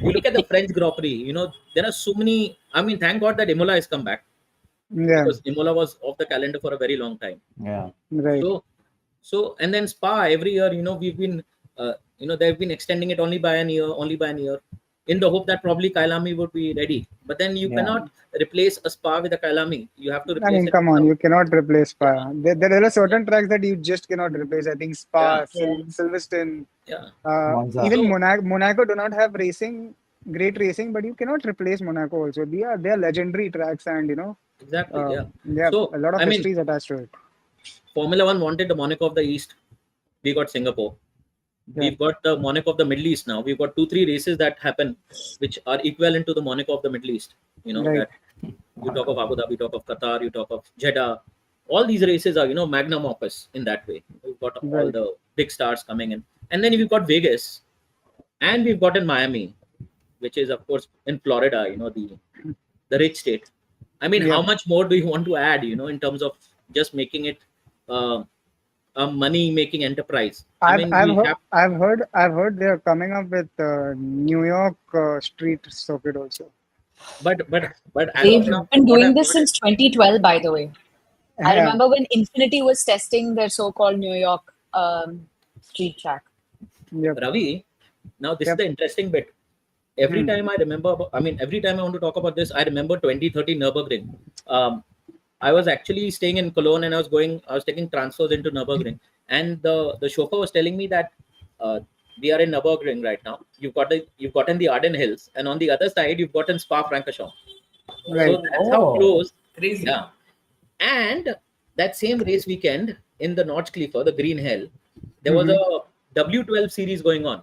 you look at the French Grand Prix. There are so many. I mean, thank God that Imola has come back, Yeah, because Imola was off the calendar for a very long time. Yeah. right. So and then Spa every year. We've been they've been extending it only by an year. in the hope that probably Kyalami would be ready. But then you Yeah. cannot replace a Spa with a Kyalami. You have to I replace mean, it come with on, a, you cannot replace Spa. yeah, There are certain tracks that you just cannot replace. I think Spa, yeah, Yeah. Silverstone, yeah. Monza. even So Monaco do not have great racing, but you cannot replace Monaco also. They are legendary tracks, and exactly, yeah. yeah, So a lot of I mean, history is attached to it. Formula One wanted the Monaco of the East. We got Singapore. Yeah, We've got the Monaco of the Middle East now. We've got 2-3 races that happen, which are equivalent to the Monaco of the Middle East. right, That you talk of Abu Dhabi, you talk of Qatar, you talk of Jeddah. All these races are, magnum opus in that way. We've got all right. the big stars coming in. And then we've got Vegas, and we've got in Miami, which is, of course, in Florida, the rich state. I mean, how Yep. much more do you want to add, in terms of just making it uh, a money making enterprise? I I've mean, I've we heard have, I've heard they're coming up with New York street circuit also. but as of They've now, been what doing I've this heard since 2012, by the way. I Yeah, remember when Infinity was testing their so-called New York street track. yep, Ravi, now this is yep. the interesting bit. Every Hmm. time I remember, every time I want to talk about this, I remember 2013 Nürburgring. Um, I was actually staying in Cologne and I was taking transfers into Nürburgring. And the chauffeur was telling me that uh, we are in Nürburgring right now. You've gotten the Ardennes Hills, and on the other side, you've gotten Spa-Francorchamps. Right. So that's how Oh, close. Yeah. And that same race weekend in the Nordschleife, the Green Hell, there was Hmm. a W12 series going on.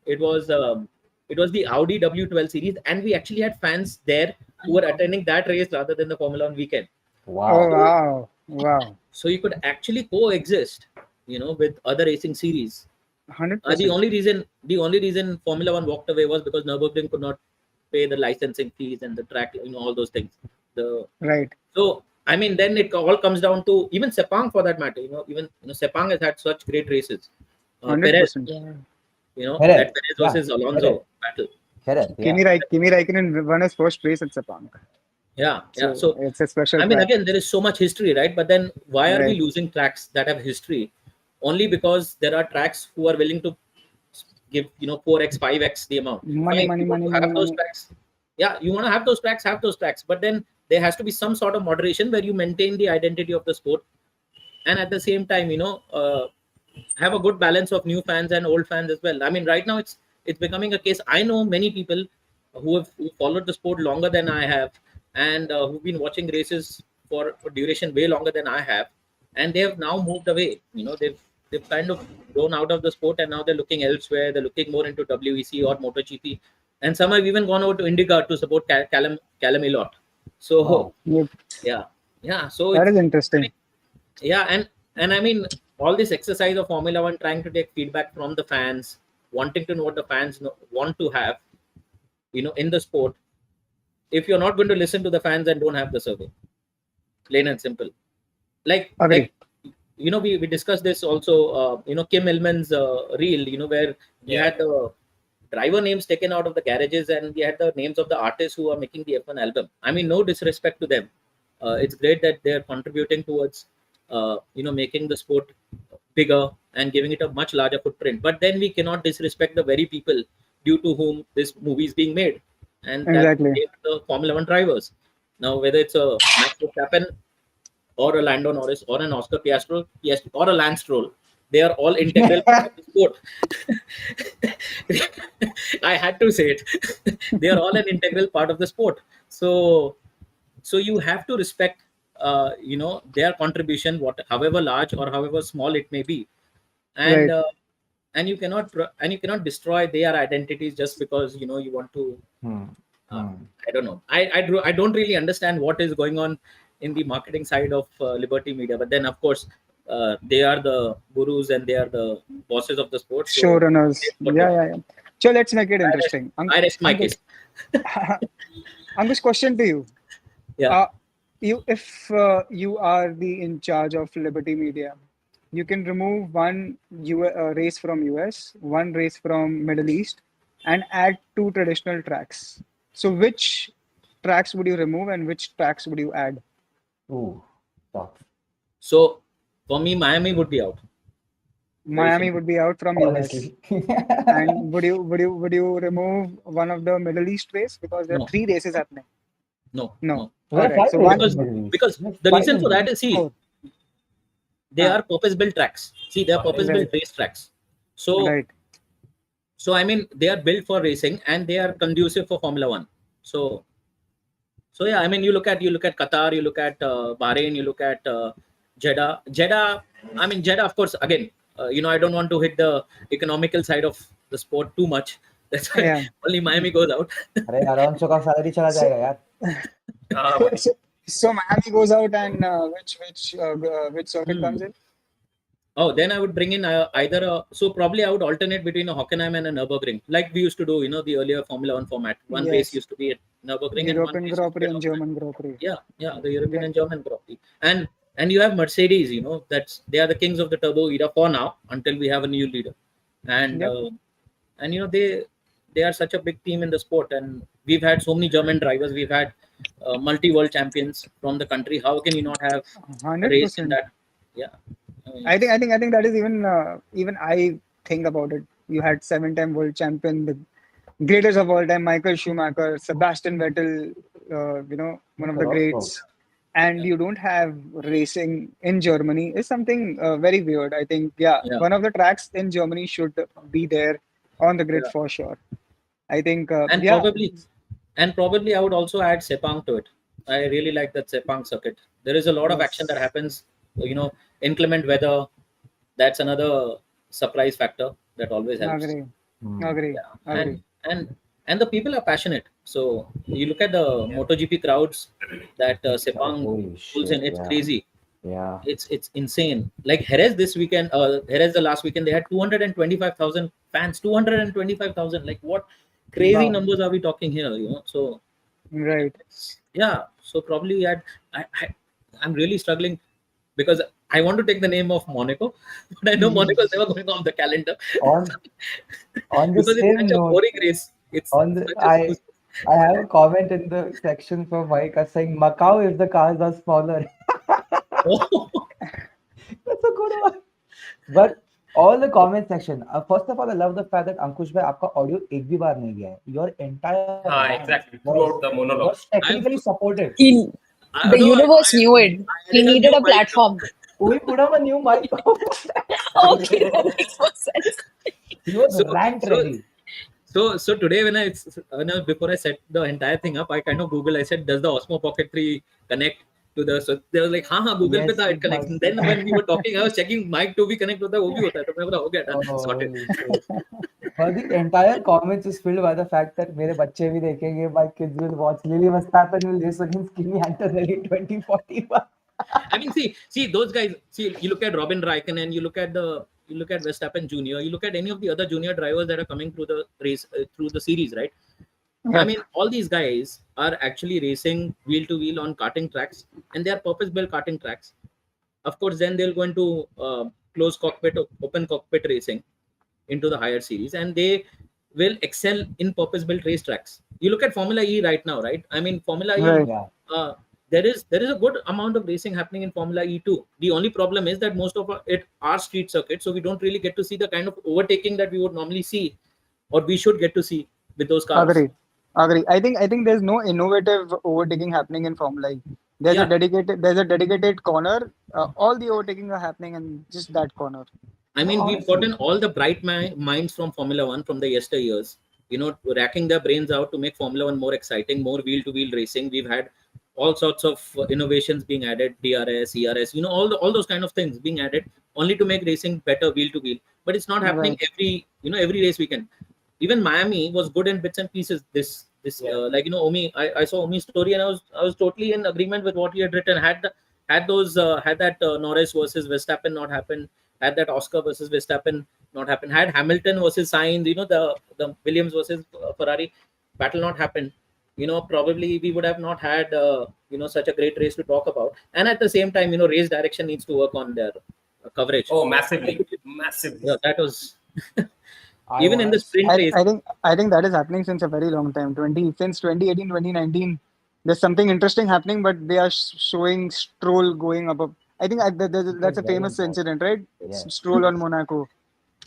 It was the Audi W12 series, and we actually had fans there who were attending that race rather than the Formula One weekend. Oh wow. wow, wow, So you could actually coexist, with other racing series. hundred The percent. only reason Formula One walked away was because Nürburgring could not pay the licensing fees and the track, all those things. The Right. So I mean, then it all comes down to even Sepang for that matter. Even Sepang has had such great races. Hundred Perez, percent. Yeah. Correct. that Perez Yeah. versus Correct. Alonso battle. Correct. Yeah. Kimi Raikkonen won his first race at Sepang, Yeah, yeah. so So it's a special I mean, track. again, there is so much history, right? But then why are we Right. losing tracks that have history? Only because there are tracks who are willing to give 4x 5x the amount. Money, Fine, money, you want money, to money, have those money. tracks. Yeah, you want to have those tracks, but then there has to be some sort of moderation where you maintain the identity of the sport, and at the same time, have a good balance of new fans and old fans as well. I mean, right now it's becoming a case. I know many people who followed the sport longer than I have, and who've been watching races for duration way longer than I have, and they have now moved away. They've kind of grown out of the sport, and now they're looking elsewhere. They're looking more into WEC or MotoGP, and some have even gone over to IndyCar to support Callum Elliott. So Wow. Yep. yeah, yeah. So That it's is I mean, interesting. yeah, and I mean, all this exercise of Formula One, trying to take feedback from the fans, wanting to know what the fans want to have, in the sport. If you're not going to listen to the fans, and don't have the survey, plain and simple. like Agree. like we discussed this also, Kim Illman's reel, where we had the driver names taken out of the garages, and we had the names of the artists who are making the F1 album. I mean, no disrespect to them. It's great that they're contributing towards making the sport bigger and giving it a much larger footprint, but then we cannot disrespect the very people due to whom this movie is being made, and that Exactly. they are the Formula One drivers. Now, whether it's a Max Verstappen or a Lando Norris or an Oscar Piastri or a Lance Stroll, they are all integral part of the sport. I had to say it. They are all an integral part of the sport. So you have to respect, their contribution, however large or however small it may be, and Right. uh, and you cannot destroy their identities just because you want to. Hmm. uh, Hmm. I don't know. I don't really understand what is going on in the marketing side of Liberty Media, but then of course they are the gurus and they are the bosses of the sport. So Showrunners. they what they Yeah, want. yeah, yeah. So let's make it I rest, interesting. I rest my Ankush, case. Ankush, question to you. Yeah. Uh, if you are the in charge of Liberty Media, you can remove one race from US, one race from Middle East, and add two traditional tracks. So which tracks would you remove and which tracks would you add? Ooh, tough. So for me, Miami would be out. Miami would be out from US. Obviously. And would you remove one of the Middle East race because there are No. 3 races happening? No. No. There are All right. 5 So races one, in the Middle East. Because There are the 5 reason in for the that Middle is, see, 4. they Ah. are purpose-built tracks. See, they are purpose-built Right. race tracks. So, Right. so I mean, they are built for racing and they are conducive for Formula One. So, so yeah, I mean, you look at Qatar, you look at Bahrain, you look at Jeddah. I mean, Jeddah, of course. Again, I don't want to hit the economical side of the sport too much. That's why Yeah. only Miami goes out. अरे Alonso का salary चला So, जाएगा यार. हाँ भाई. so Miami goes out, and which circuit comes in? Oh, then I would bring in either so probably I would alternate between a Hockenheim and a Nürburgring, like we used to do, the earlier Formula One format. One race Yes. used to be at Nürburgring and one European race Grand used to be Prix at and Hockenheim. German Grand Prix. Yeah, the European Yeah. and German Grand Prix. And you have Mercedes, they are the kings of the turbo era for now until we have a new leader. And Yep. and they are such a big team in the sport, and we've had so many German drivers, we've had multi-world champions from the country. How can you not have a race in 100%. that? Yeah. I think that is even I think about it. You had 7-time world champion, the greatest of all time, Michael Schumacher, Sebastian Vettel, one of the Also. greats, and you don't have racing in Germany is something very weird. I think, Yeah. one of the tracks in Germany should be there on the grid Yeah. for sure. I think, and probably I would also add Sepang to it. I really like that Sepang circuit. There is a lot of action that Yes. happens. Inclement weather, that's another surprise factor that always helps. Agree, Hmm. agree, Yeah. agree. And the people are passionate. So you look at the MotoGP crowds that Sepang Holy pulls shit, in. It's yeah. crazy. Yeah. It's insane. Like Jerez this weekend, Jerez the last weekend, they had 225,000 fans. 225,000. Like what crazy Wow. numbers are we talking here? So Right. yeah. So probably I'm really struggling because I want to take the name of Monaco, but I know Monaco is never going on the calendar On on the because it's same such a note, boring race. It's on the, such a snooze. I have a comment in the section from Mike saying Macau if the cars are smaller. Oh, That's a good one. But all the comment section. First of all, I love the fact that Ankush bhai, आपका audio एक भी बार नहीं गया है. Your entire हाँ, exactly. Throughout the monologue. was technically supportive. The universe knew it. He needed a platform. We put up a new mic. Okay, that makes more sense. He was So- rant so- ready. So today when before I set the entire thing up, I kind of Google. I said, "Does the Osmo Pocket 3 connect to the?" So they were like, "हाँ Google पे Yes, था, it it connects." does. Then when we were talking, I was checking mic to be connect होता है, वो भी होता है, तो मैं बोला हो गया, done, sorted. Holy shit. But the entire comments is filled by the fact that मेरे बच्चे भी देखेंगे, my kids will watch. Lily Verstappen will race against Kimi Antonelli 2041. I mean, see those guys. See, you look at Robin Raikkonen, you look at Verstappen Junior, you look at any of the other junior drivers that are coming through the race, through the series, right? I mean, all these guys are actually racing wheel to wheel on karting tracks, and they are purpose-built karting tracks. Of course, then they'll go into closed cockpit, open cockpit racing into the higher series, and they will excel in purpose-built race tracks. You look at Formula E right now, right? I mean, Formula E. Right. Yeah. There is a good amount of racing happening in Formula E too. The only problem is that most of it are street circuits, so we don't really get to see the kind of overtaking that we would normally see, or we should get to see with those cars. Agree. I think there's no innovative overtaking happening in Formula E. There's Yeah. a dedicated corner. All the overtaking are happening in just that corner. I mean, we've Honestly. gotten all the bright minds from Formula One from the yesteryears, racking their brains out to make Formula One more exciting, more wheel-to-wheel racing. We've had all sorts of innovations being added, DRS, ERS, all those kind of things being added, only to make racing better wheel-to-wheel. But it's not happening every race weekend. That Miami was good in bits and pieces. Omi, I saw Omi's story, and I was totally in agreement with what he had written. Had that Norris versus Verstappen not happened, had that Oscar versus Verstappen not happened, had Hamilton versus Sainz, the Williams versus Ferrari battle not happened, probably we would have not had such a great race to talk about. And at the same time, race direction needs to work on their coverage. Oh, massively. Yeah, that was I even in the was- sprint race. I think that is happening since a very long time. Since 2018, 2019, there's something interesting happening, but they are showing Stroll going up I think that's a very famous important. incident, right? Yes. Stroll on Monaco.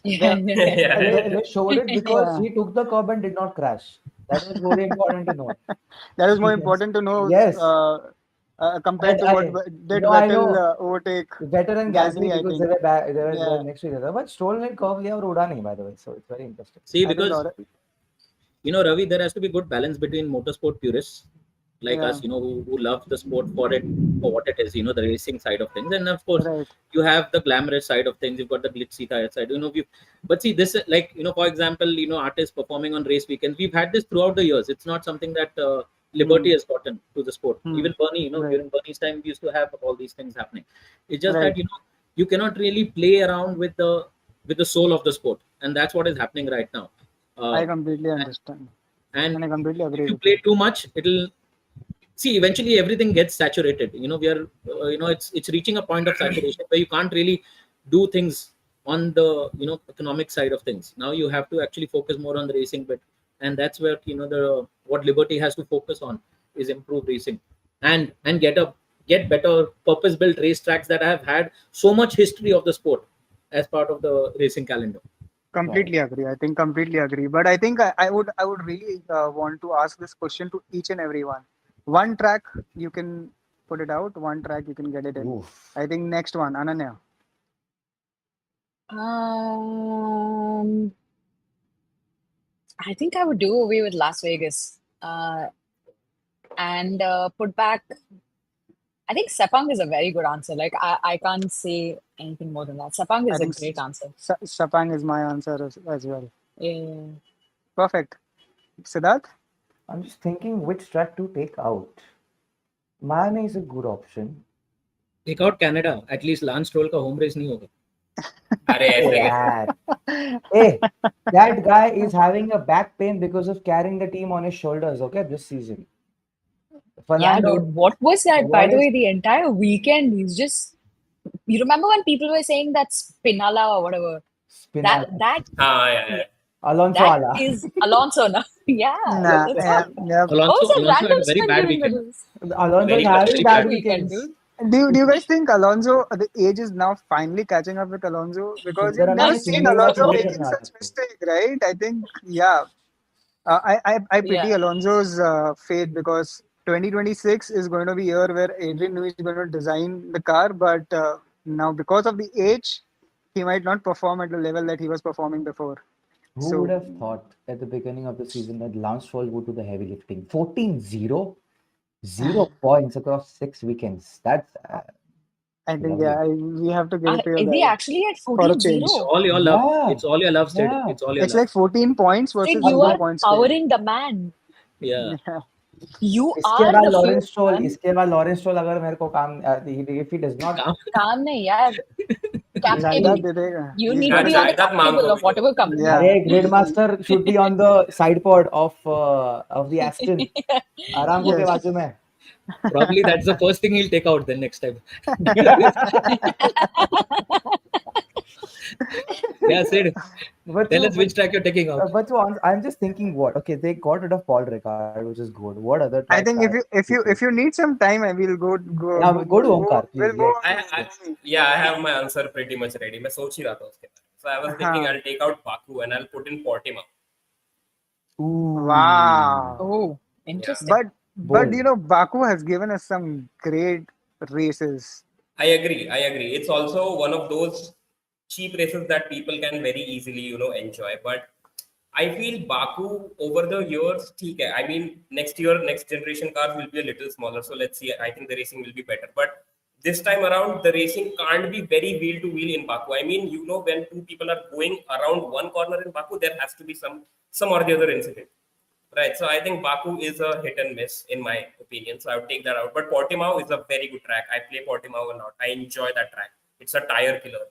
Yeah, Yeah. They showed it because Yeah. he took the curb and did not crash. That was very important to know. That is more important to know Yes. compared to what did I Vettel know. overtake Better than Gasly Gasly, I because think. they were Yeah. next to each other. But Stroll ने curve लिया और उड़ा नहीं, by the way. So it's very interesting. See, I think because Ravi, there has to be good balance between motorsport purists like Yeah. us, who love the sport for what it is, the racing side of things, and of course, Right. you have the glamorous side of things. You've got the glitzy side, but see this, like for example, artists performing on race weekends. We've had this throughout the years. It's not something that Liberty has gotten to the sport. Even Bernie, Right. during Bernie's time, we used to have all these things happening. It's just Right. that you cannot really play around with the soul of the sport, and that's what is happening right now. I completely understand. And I completely agree if you with play you. too much, it'll see eventually everything gets saturated. We are it's reaching a point of saturation where you can't really do things on the economic side of things. Now you have to actually focus more on the racing bit, and that's where the what Liberty has to focus on is improve racing and get better purpose built racetracks that have had so much history of the sport as part of the racing calendar. Completely agree. I think completely agree. But I think I would really want to ask this question to each and everyone. One track you can put it out. One track you can get it in. Oof. I think next one, Ananya. I think I would do away with Las Vegas and put back. I think Sepang is a very good answer. Like I can't say anything more than that. Sepang I is a think great answer. Sapang is my answer as well. Yeah. Perfect. Siddharth? I'm just thinking which track to take out. Miami is a good option. Take out Canada. At least Lance Stroll का home race नहीं होगा. अरे ऐसे Yeah. Hey, that guy is having a back pain because of carrying the team on his shoulders, okay, this season. Yeah, Fernando, dude. What was that, by what the is way, the entire weekend? He's just. You remember when people were saying that Spinala or whatever? Spinal? That हाँ yeah. Alonso that Ala. is Alonso now. Yeah, Nah, that's yeah, what. yeah. What was that Alonso had random a very spin bad during the weekend. race? Alonso Very is having very bad bad Weekend, weekends. dude. Do you guys think Alonso, the age is now finally catching up with Alonso? Because you've Sundaram never ने seen single lap Alonso नहीं making करना such था तो. mistake, right? I think, yeah. I pity Yeah. Alonso's fate because 2026 is going to be a year where Adrian Newey is going to design the car, but now because of the age, he might not perform at the level that he was performing before. Who would So have thought at the beginning of the season that Lance Stroll would do the heavy lifting? 14-0, 0 points across 6 weekends. That's I think lovely. yeah, we have to give it to your Is he guy actually at for a 14-0? change. It's all your love. Yeah, It's all your love, Sid. yeah. It's all your It's love. like 14 points Sid, versus you 0 are points. Failed. powering the man. Yeah. Yeah. You इसके are बाद the Lawrence fuel, man. इसके बाद Lawrence stroll अगर मेरे को काम if he does not काम नहीं यार. Jaidad Captain. दे देगा. You He's need got to a be on the जायदाद cap मांग table को of भी दो. whatever company. Yeah. अरे Gridmaster should be on the side pod of the Aston आराम को के Yes. बाजू में. Probably that's the first thing he'll take out then next time. Yeah, Sid. But Tell so- us which track you're taking out. but so I'm just thinking what okay they got rid of Paul Ricard which is good. What other I tracks think if you need some time, I will go Yeah, go to Omkar, please, We'll go. yes. I have my answer pretty much ready. मैं सोच ही रहा था उसके बारे में. So I was thinking हाँ. I'll take out Baku and I'll put in Portimao. Wow. Oh, interesting. But Bold. you know, Baku has given us some great races. I agree. It's also one of those cheap races that people can very easily, enjoy. But I feel Baku over the years, ठीक है. I mean, next year, next generation cars will be a little smaller. So let's see. I think the racing will be better. But this time around, the racing can't be very wheel to wheel in Baku. I mean, when two people are going around one corner in Baku, there has to be some or the other incident. Right. So I think Baku is a hit and miss in my opinion. So I would take that out. But Portimao is a very good track. I play Portimao a lot. I enjoy that track. It's a tire killer.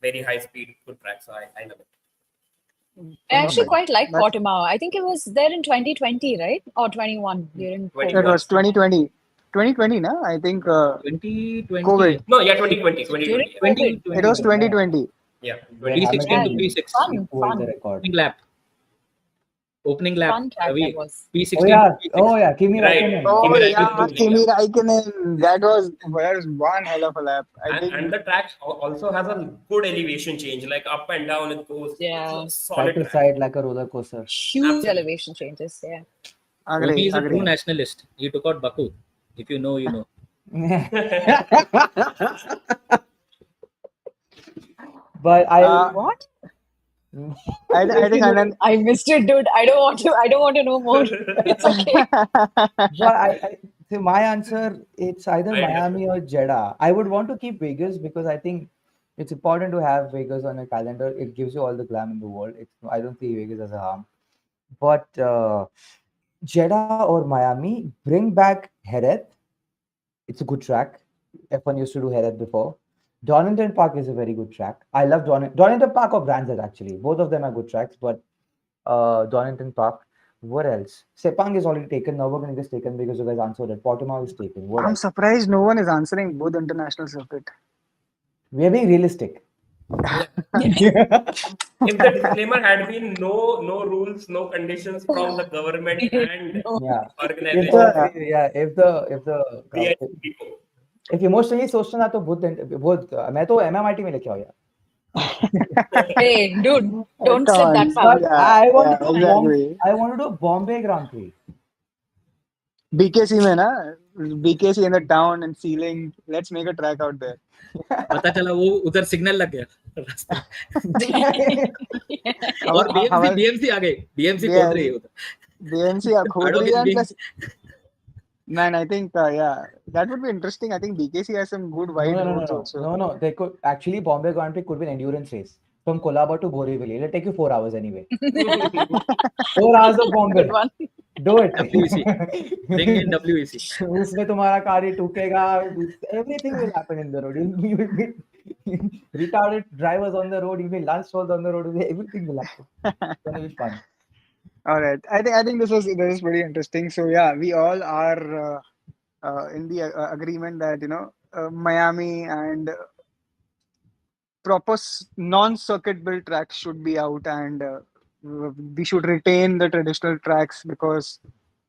Very high speed, good track. So I love it. I actually quite like That's- Portimao. I think it was there in 2020, right? Or 21 during 20. It COVID. was 2020. 2020, no? I think 2020. COVID. No, yeah, 2020. During 2020. COVID. It was 2020. Yeah. When 316 to Hamilton 36. Fun, pulled fun. the record. Lap. Opening lap, Fun track Ravi, that was. P16. Oh yeah, Kimi Right. Räikkönen. Oh Kimi yeah, Räikkönen, Kimi Räikkönen. That was one hell of a lap. I And think. the track also has a good elevation change, like up and down it goes. Yeah. It's a Side solid to track. side like a roller coaster. Huge Absolutely. elevation changes. Yeah. Omi Agree, is a true agree. nationalist. He took out Baku. If you know, you know. But What? I think Anand. I missed it, dude. I don't want to. I don't want to know more. It's okay. But so my answer, it's either I Miami or Jeddah. I would want to keep Vegas because I think it's important to have Vegas on a calendar. It gives you all the glam in the world. I don't see Vegas as a harm. But Jeddah or Miami, bring back Jerez. It's a good track. F1 used to do Jerez before. Donington Park is a very good track. I love Donington Park or Brands actually. Both of them are good tracks, but Donington Park. What else? Sepang is already taken. Nürburgring is taken because you guys answered it. Portimao is taken. What I'm else? surprised no one is answering both international circuit. We are being realistic. If the disclaimer had been no rules, no conditions from the government and No. Yeah. If organization, the yeah, we are people. if emotionally सोचना तो बहुत मैं तो MMIT में लेके आऊँ यार. Hey, dude, don't Come slip on. that But far. I want Yeah, to do exactly. I want to do Bombay Grand Prix. BKC में ना, BKC in the town and ceiling. Let's make a track out there. पता चला वो उधर signal लग गया रास्ते और हमारे बीएमसी आ गई बीएमसी खोद रही है उधर BMC खोद Adog रही is है and being- plus, man, I think yeah, that would be interesting. I think BKC has some good wide roads also. No. They could actually Bombay Grand Prix could be an endurance race from Colaba to Borivali. It'll take you 4 hours anyway. 4 hours of Bombay. Good one. Do it. WEC. Bring in WEC. उसमें तुम्हारा car ही ठुकेगा. Everything will happen in the road. You'll be retarded drivers on the road. You'll be lunch stalls on the road. Everything will happen. It's gonna be fun. All right, I think this is pretty interesting. So yeah, we all are in the agreement that Miami and proper non-circuit built tracks should be out, and we should retain the traditional tracks because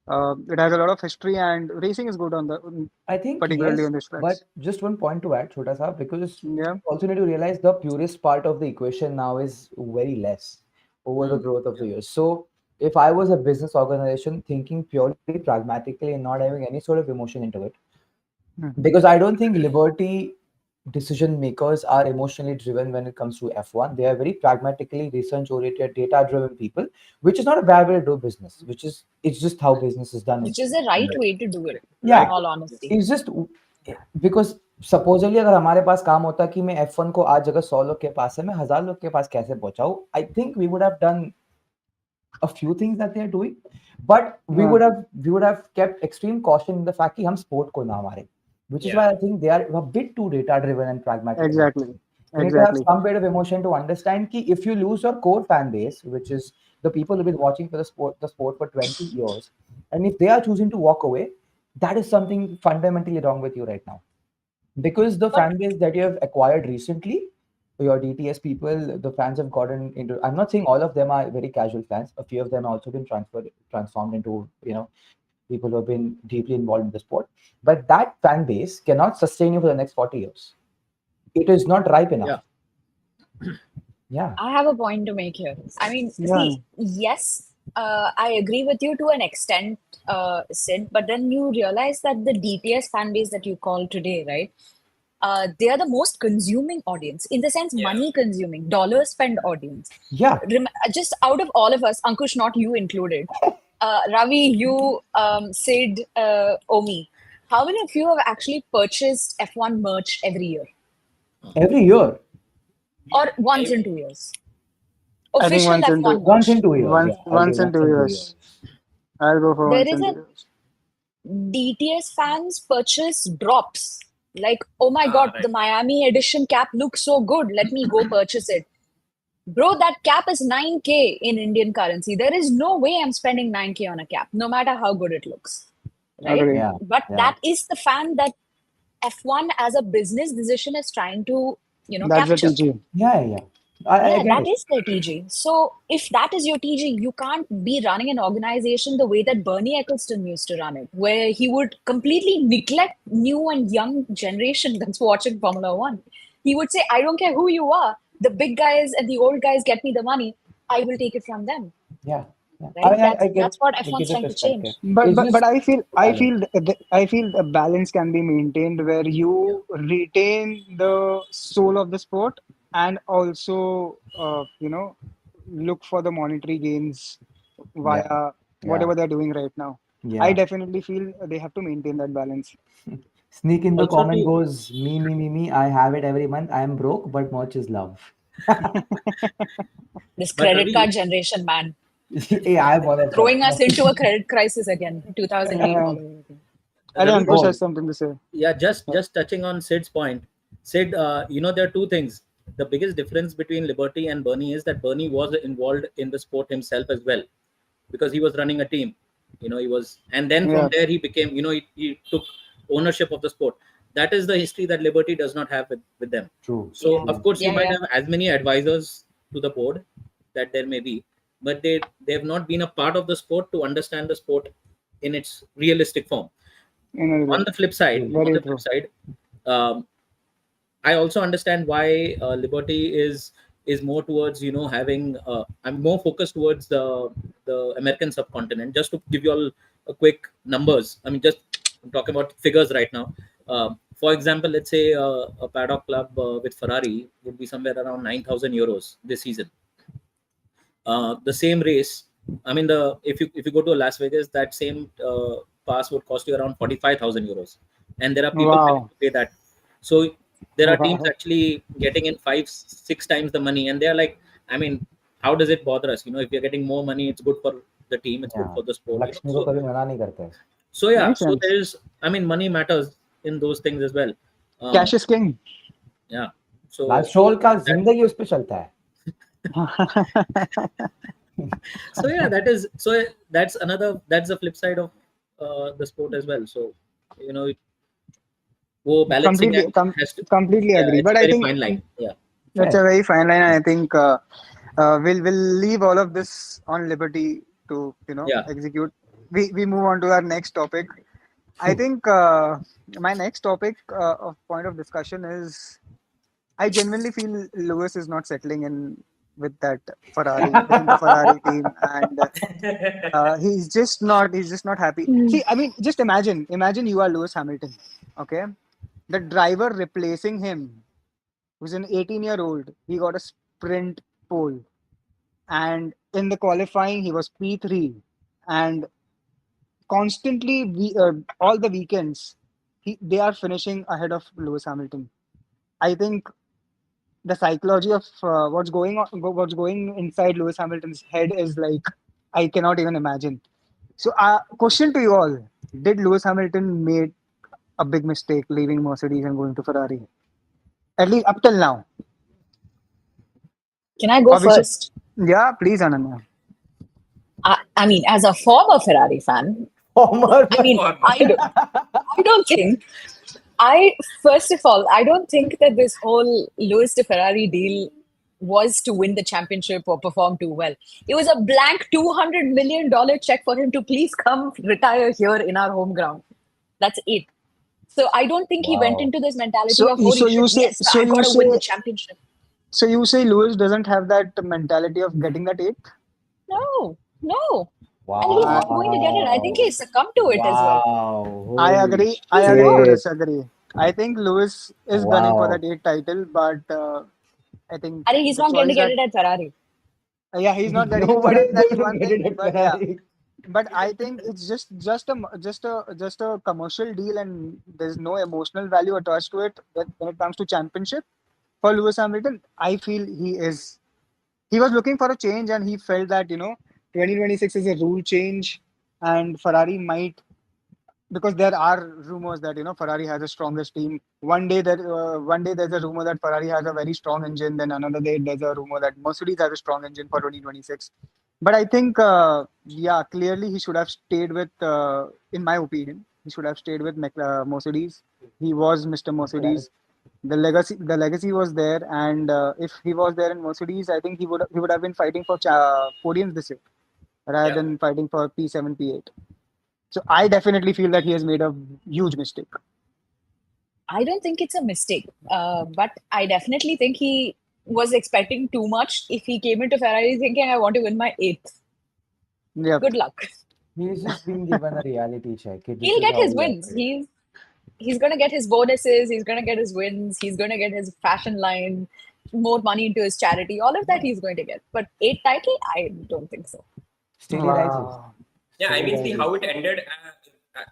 it has a lot of history and racing is good on the I think particularly yes, on these tracks. but just one point to add, Chota Saab, because Yeah. you also need to realize the purest part of the equation now is very less over the growth of the years. So if I was a business organization thinking purely pragmatically and not having any sort of emotion into it, because I don't think Liberty decision makers are emotionally driven when it comes to F1. They are very pragmatically research oriented, data driven people, which is not a bad way to do business, it's just how business is done. Which is the right way to do it, Yeah. in all honesty. It's just because supposedly अगर हमारे पास काम होता कि मैं F1 को आज अगर 100 लोग के पास है मैं 1000 लोग के पास कैसे पहुंचाऊं, I think we would have done a few things that they are doing, but we would have kept extreme caution in the fact कि हम sport को ना मारे, which is why I think they are a bit too data driven and pragmatic. Exactly. You need to have some bit of emotion to understand कि if you lose your core fan base, which is the people who've been watching for the sport for 20 years, and if they are choosing to walk away, that is something fundamentally wrong with you right now. Because the fan base that you have acquired recently, your DTS people, the fans have gotten into, I'm not saying all of them are very casual fans, a few of them have also been transformed into, people who have been deeply involved in the sport. But that fan base cannot sustain you for the next 40 years. It is not ripe enough. Yeah. I have a point to make here. I mean, see, yes, I agree with you to an extent, Sid, but then you realize that the DTS fan base that you call today, right? They are the most consuming audience, in the sense money consuming, dollar spend audience. Yeah. Just out of all of us, Ankush, not you included, Ravi, you, Sid, Omi, how many of you have actually purchased F1 merch every year? Every year? Or once in 2 years? I think Official F1 merch. Once in 2 years. Once in 2 years. I'll go for There once is in 2 years. DTS fans purchase drops. Like, oh my God, the Miami edition cap looks so good. Let me go purchase it. Bro, that cap is 9K in Indian currency. There is no way I'm spending 9K on a cap, no matter how good it looks. Right? Agree. Yeah. But that is the fan that F1 as a business decision is trying to, That's the capture. teaching. Yeah. I Yeah, get that it. is their TG. So if that is your TG, you can't be running an organization the way that Bernie Ecclestone used to run it, where he would completely neglect new and young generation that's watching Formula One. He would say, I don't care who you are, the big guys and the old guys get me the money, I will take it from them. Yeah, yeah. I Right? mean, That's what I F1's get the trying to perspective. change. But It's but but just balance. I feel a balance can be maintained where Yeah. you retain the soul of the sport and also look for the monetary gains Yeah, via yeah, whatever they're doing right now. I yeah. definitely feel they have to maintain that balance. Sneak in the Also comment to goes, me. I have it every month. I am broke, but much is love. This but credit Ravi, card generation, man, Hey, I am one of them. throwing us into a credit crisis again, 2008 Yeah. all over again. I think Ravi, Ankush Oh, has something to say. yeah, just touching on Sid's point. Sid, there are two things. The biggest difference between Liberty and Bernie is that Bernie was involved in the sport himself as well, because he was running a team. He was, and then from Yeah. there he became, he took ownership of the sport. That is the history that Liberty does not have with them. true, So Yeah, of true. course you yeah, might yeah. have as many advisors to the board that there may be, but they have not been a part of the sport to understand the sport in its realistic form. On the flip side, True. on Very the flip true. side, um, I also understand why Liberty is more towards having. I'm more focused towards the American subcontinent. Just to give you all a quick numbers. I mean, just I'm talking about figures right now. For example, let's say a paddock club with Ferrari would be somewhere around 9,000 euros this season. The same race, I mean, the if you go to Las Vegas, that same pass would cost you around 45,000 euros, and there are people willing Wow. to pay that. So there are teams Wow. actually getting in 5 6 times the money, and they're like, I mean, how does it bother us? If you're getting more money, it's good for the team, it's good Yeah. for the sport. Lakshmi को कभी मना नहीं करते. So yeah, Makes so sense. there is, I mean, money matters in those things as well. Cash Um, is king. yeah. So लाशोल का that, जिंदगी उस पे चलता है. so yeah, that's the flip side of the sport as well. So you know वो balancing completely act has to, completely yeah, agree. it's a But I very think fine line. Yeah. it's a Fair. very fine line, and I think we'll leave all of this on Liberty to Yeah. execute. We move on to our next topic. I think my next topic of point of discussion is I genuinely feel Lewis is not settling in with that Ferrari within the Ferrari team, and he's just not happy. See, I mean, just imagine you are Lewis Hamilton, okay? The driver replacing him, who's an 18-year-old, he got a sprint pole, and in the qualifying he was P3, and constantly all the weekends they are finishing ahead of Lewis Hamilton. I think the psychology of what's going inside Lewis Hamilton's head is like I cannot even imagine. So, question to you all: did Lewis Hamilton made a big mistake leaving Mercedes and going to Ferrari? At least up till now. Can I go Abhishek, first? yeah, please, Ananya. I mean, as a former Ferrari fan, Homer. I mean, I don't think, first of all, I don't think that this whole Lewis to Ferrari deal was to win the championship or perform too well. It was a blank $200 million check for him to please come retire here in our home ground. That's it. So I don't think he went Wow. into this mentality So, of, holy so shit, you say, yes, so I've you got to win the say, championship. so you say Lewis doesn't have that mentality of getting that eighth? No, no. And he's I, not going to get it. I think he Wow. succumbed to it as well. Wow. I Holy agree. I He's agree to not. shit. disagree. I think Lewis is gunning for that Wow. eighth title, but I think I think he's the not going to choice get that it at Ferrari. yeah, he's not getting it Ferrari. Nobody's That's going to one get thing. it at But yeah, Ferrari. but I think it's just a commercial deal, and there's no emotional value attached to it. When it comes to championship for Lewis Hamilton, I feel he was looking for a change, and he felt that 2026 is a rule change, and Ferrari might, because there are rumors that Ferrari has the strongest team. One day there's a rumor that Ferrari has a very strong engine. Then another day there's a rumor that Mercedes has a strong engine for 2026. But I think yeah, clearly he should have stayed with. In my opinion, he should have stayed with Mercedes. He was Mr. Ferrari. Mercedes. The legacy was there, and if he was there in Mercedes, I think he would have been fighting for podiums this year rather Yeah. than fighting for P7, P8. So I definitely feel that he has made a huge mistake. I don't think it's a mistake, but I definitely think he was expecting too much if he came into Ferrari thinking, I want to win my eighth. Yep. Good luck. He's just being given a reality check. This He'll is get how his we wins. operate. He's gonna get his bonuses, he's gonna get his wins, he's gonna get his fashion line, more money into his charity, all of that he's going to get. But eighth title, I don't think so. Steady rises. Wow. Yeah, I Steady mean, see rises. how it ended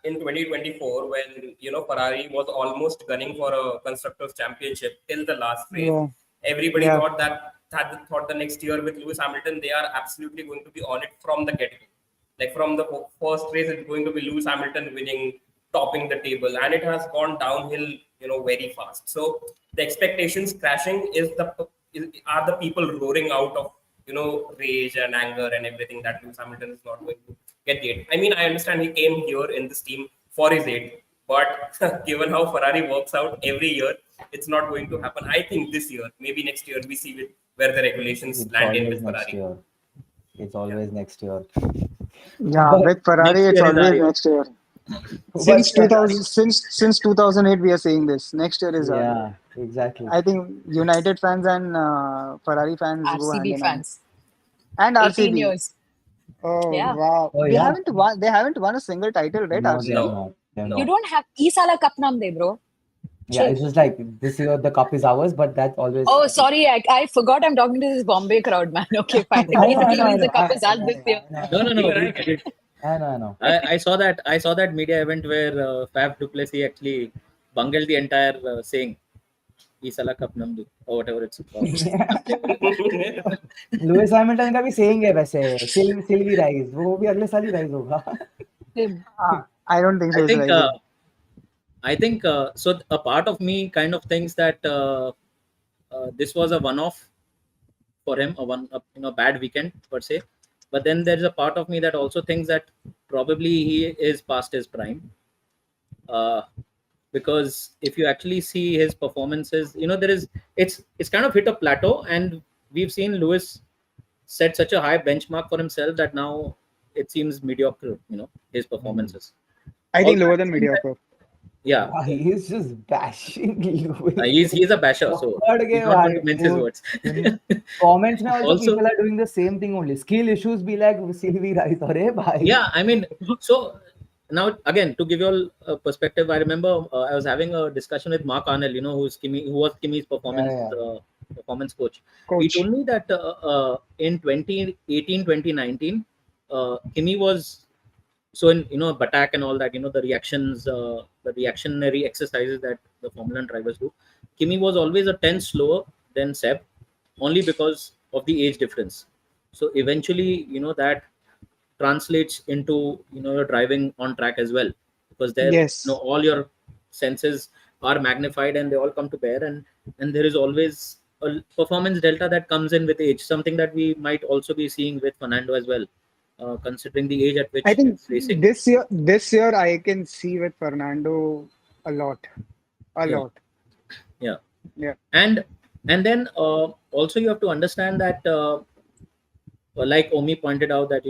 in 2024 when Ferrari was almost gunning for a constructors championship till the last race. Yeah. Everybody Yeah. thought the next year with Lewis Hamilton they are absolutely going to be on it from the get-go. Like from the first race, it's going to be Lewis Hamilton winning, topping the table, and it has gone downhill, very fast. So the expectations crashing are the people roaring out of rage and anger and everything that Lewis Hamilton is not going to get the eight. I mean, I understand he came here in this team for his eight, but given how Ferrari works out every year, it's not going to happen. I think this year, maybe next year, we see where the regulations It's land in always with next Ferrari. year. It's always next year. Yeah, But- with Ferrari, Next it's year is always our year. next year. But Since yeah, 2000, since 2008, we are saying this. Next year is our year. yeah, exactly. I think United fans and Ferrari fans go hand RCB in hand, fans, and 18 RCB. years. Oh Yeah. wow! Oh They yeah. haven't won. They haven't won a single title, right? No, they RCB. have No. not. They have No. You not. don't have Isala Cup nam de, bro. Yeah, Chill. it's just like this year the cup is ours, but that's always. Oh, sorry, I forgot I'm talking to this Bombay crowd, man. Okay, fine. I know, I Basically know, I means the know. cup is ours this year. No. Right. I know, I know. I saw that media event where Fab Duplessis actually bungled the entire saying Isala Cup Namdu or whatever it's called. Lewis Hamilton का भी saying है वैसे Silvi rise वो भी अगले साल ही rise होगा Him. I don't think so. I It's think rising. I think so. A part of me kind of thinks that this was a one-off for him, a bad weekend per se. But then there's a part of me that also thinks that probably he is past his prime. Because if you actually see his performances, it's kind of hit a plateau, and we've seen Lewis set such a high benchmark for himself that now it seems mediocre. His performances. I think Also, lower than mediocre. Yeah, he is just bashing Lewis he's a basher, so he's not going to mince his words. comments में also Also- people are doing the same thing only skill issues be like Sylvie Rice अरे भाई Yeah, I mean, so now again to give you all a perspective, I remember I was having a discussion with Mark Arnell, who was Kimi's performance Yeah. performance coach. He Coach. told me that in 2018 2019 Kimi was so in Batak and all that, the reactions, the reactionary exercises that the Formula 1 drivers do. Kimi was always a 10 slower than Seb, only because of the age difference. So eventually, that translates into your driving on track as well, because there Yes. all your senses are magnified and they all come to bear, and there is always a performance delta that comes in with age, something that we might also be seeing with Fernando as well, considering the age at which I think he's racing. this year I can see with Fernando a lot. Yeah. Lot. And then also you have to understand that like Omi pointed out that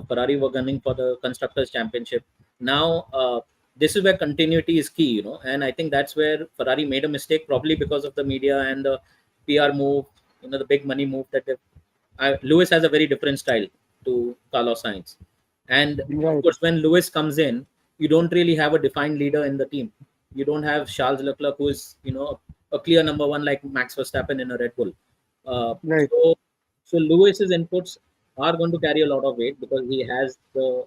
Ferrari were gunning for the constructors championship. Now this is where continuity is key, and I think that's where Ferrari made a mistake, probably because of the media and the PR move, the big money move that Lewis has a very different style to Carlos Sainz, and of Right. course when Lewis comes in, you don't really have a defined leader in the team. You don't have Charles Leclerc, who is a clear number one like Max Verstappen in a Red Bull. Right. So Lewis's inputs are going to carry a lot of weight because he has the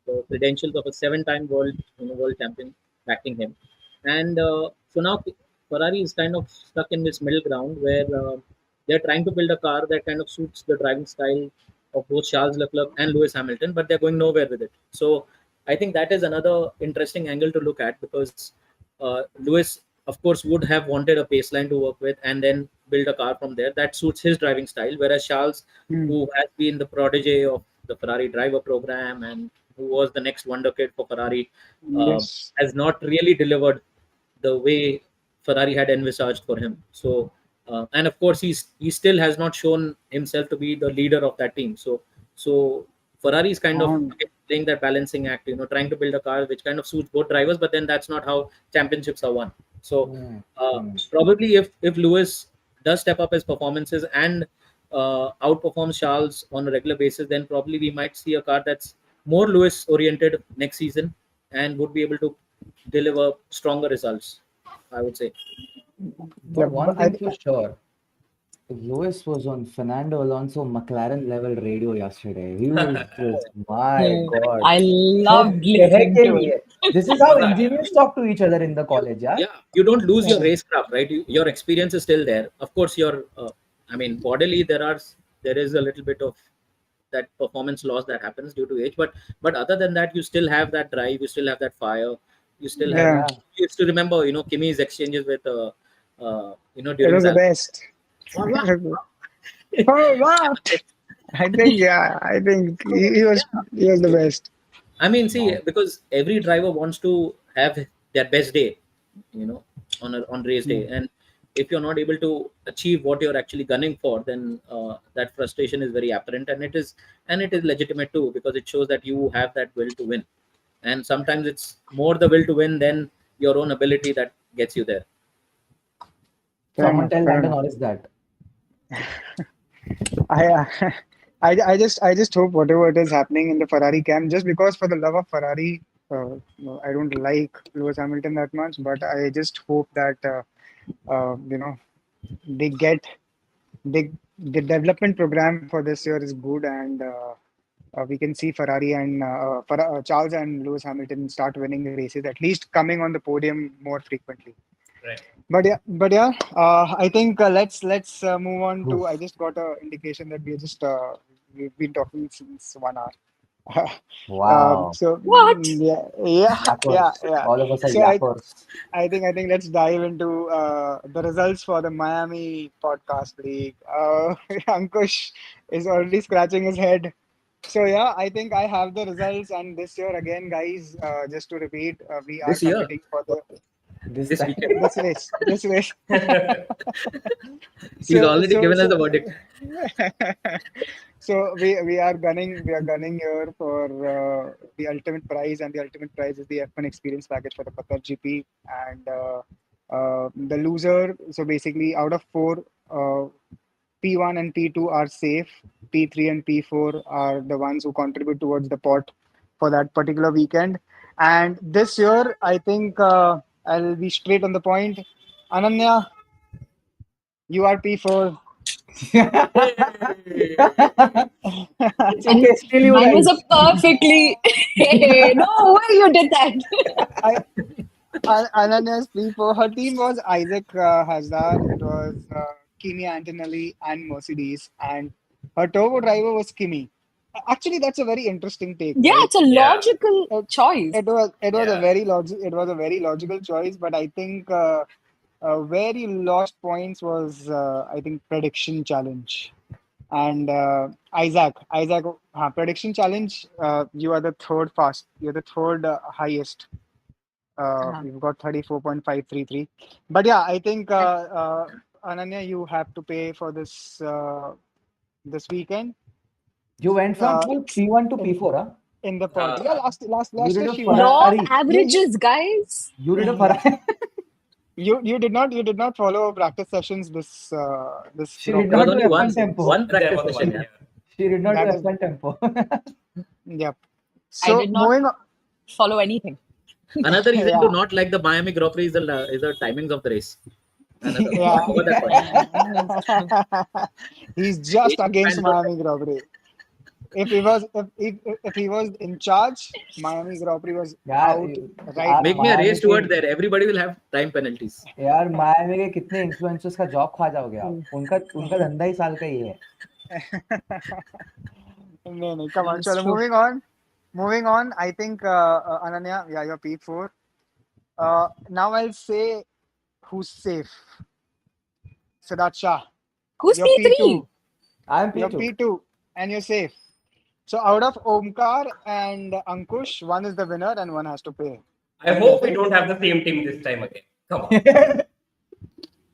the credentials of a 7-time world champion backing him, and so now Ferrari is kind of stuck in this middle ground where they're trying to build a car that kind of suits the driving style of both Charles Leclerc and Lewis Hamilton, but they're going nowhere with it. So I think that is another interesting angle to look at, because Lewis, of course, would have wanted a baseline to work with and then build a car from there that suits his driving style. Whereas Charles, who has been the protege of the Ferrari driver program and who was the next wonder kid for Ferrari, Yes. has not really delivered the way Ferrari had envisaged for him. So, and of course, he still has not shown himself to be the leader of that team. So Ferrari is kind of Um, playing that balancing act, trying to build a car which kind of suits both drivers, but then that's not how championships are won. So probably if Lewis does step up his performances and outperforms Charles on a regular basis, then probably we might see a car that's more Lewis oriented next season and would be able to deliver stronger results, I would say. yeah, But one thing for sure, Lewis was on Fernando Alonso McLaren level radio yesterday. He was just, my God. I loved So listening to कहके it. This is how engineers talk to each other in the college, yeah? Yeah, you don't lose your racecraft, right? Your experience is still there. Of course, bodily there is a little bit of that performance loss that happens due to age, but other than that, you still have that drive, you still have that fire, you still have. yeah, You used to remember, Kimi's exchanges with, it during was the that. best. Oh wow! I think he was the best. I mean, see, because every driver wants to have their best day, on race day, and if you're not able to achieve what you're actually gunning for, then that frustration is very apparent, and it is legitimate too, because it shows that you have that will to win, and sometimes it's more the will to win than your own ability that gets you there. Someone tell Fair Landon enough. Norris that. I, I just hope whatever it is happening in the Ferrari camp, just because for the love of Ferrari, I don't like Lewis Hamilton that much, but I just hope that they get the development program for this year is good, and we can see Ferrari and Charles and Lewis Hamilton start winning races, at least coming on the podium more frequently. Right. But yeah, I think let's move on to. I just got a indication that we've been talking since 1 hour. Wow. So What? yeah. All of us are So yappers. I think let's dive into the results for the Miami Podcast League. Ankush is already scratching his head. So yeah, I think I have the results, and this year again, guys, just to repeat, we are This year? competing for the This This time. weekend, this race. he's already given us the verdict. So we are gunning here for the ultimate prize, and the ultimate prize is the F1 experience package for the Qatar GP, and the loser. So basically, out of four, P1 and P2 are safe. P3 and P4 are the ones who contribute towards the pot for that particular weekend. And this year, I think I'll be straight on the point. Ananya, you are P4. It's okay, still you Mine was guys. a perfectly. No way you did that. Ananya's P4. Her team was Isaac Hazard. It was Kimi Antonelli and Mercedes. And her turbo driver was Kimi. Actually, that's a very interesting take. Yeah, right? it's a logical choice. It was a Yeah. very logical choice, but I think where you lost points was I think prediction challenge. And Isaac, prediction challenge. You are the third You're the third highest. You've got 34.533. But yeah, I think Ananya, you have to pay for this this weekend You went from Uh, full P1 to P4, huh? in the pod. Yeah, last You did year a she won. Law of Ferrari. averages, guys. You did a Ferrari. You did not follow practice sessions this She Grand did There not was do only F1 tempo. one There practice was session. one, Yeah. She did not do That is- F1 tempo. Yep. I So did not- moving on. Follow anything. Another reason Yeah. to not like the Miami Grand Prix is the timings of the race. Another, Yeah. forgot that point. He's just Asian against fans are- Miami Grand Prix. If he was in charge, Miami Grand Prix was Yeah, out right आप Make now. me a Miami race toward के- there. Everybody will have time penalties. यार Miami के कितने influencers का job खा जाओगे आप उनका धंधा ही साल का ही है No, come on. That's So true. moving on. I think Ananya, yeah, you're P4. Now I'll say who's safe. Siddharth Shah, Who's you're P3? P2. I'm You're P2 P2, and you're safe. So out of Omkar and Ankush, one is the winner, and one has to pay. I hope we don't have the same team this time again. Come on.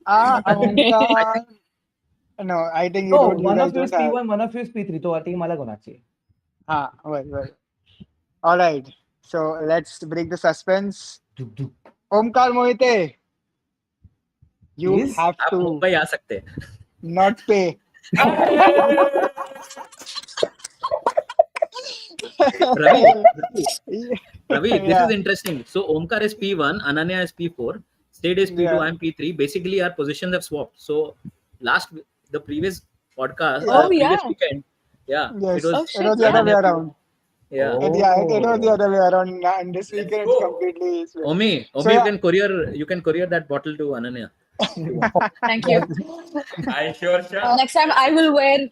Omkar. No, I think you No, don't. You one guys of you is don't have. P1, one of you is P3. तो team अलग होना चाहिए. Well. All right. So let's break the suspense. Duk, duk. Omkar Mohite, you Please? have आप to Mumbai आ सकते हैं. not pay. Ravi, Ravi, this is Yeah, interesting. So Omkar is P1, Ananya is P4, State is P2, yeah, I'm P3. Basically, our positions have swapped. So the previous podcast, yeah. Oh, previous yeah. weekend, yeah, it Yes, was Oh, it shit. was the other Yeah. way Ananya P1. around. Yeah. And yeah, it was the Oh. other way around. And this Let's weekend it's go. completely switched. Omi, So you yeah, can courier that bottle to Ananya. If you want. Thank you. I sure shall. Next time I will wear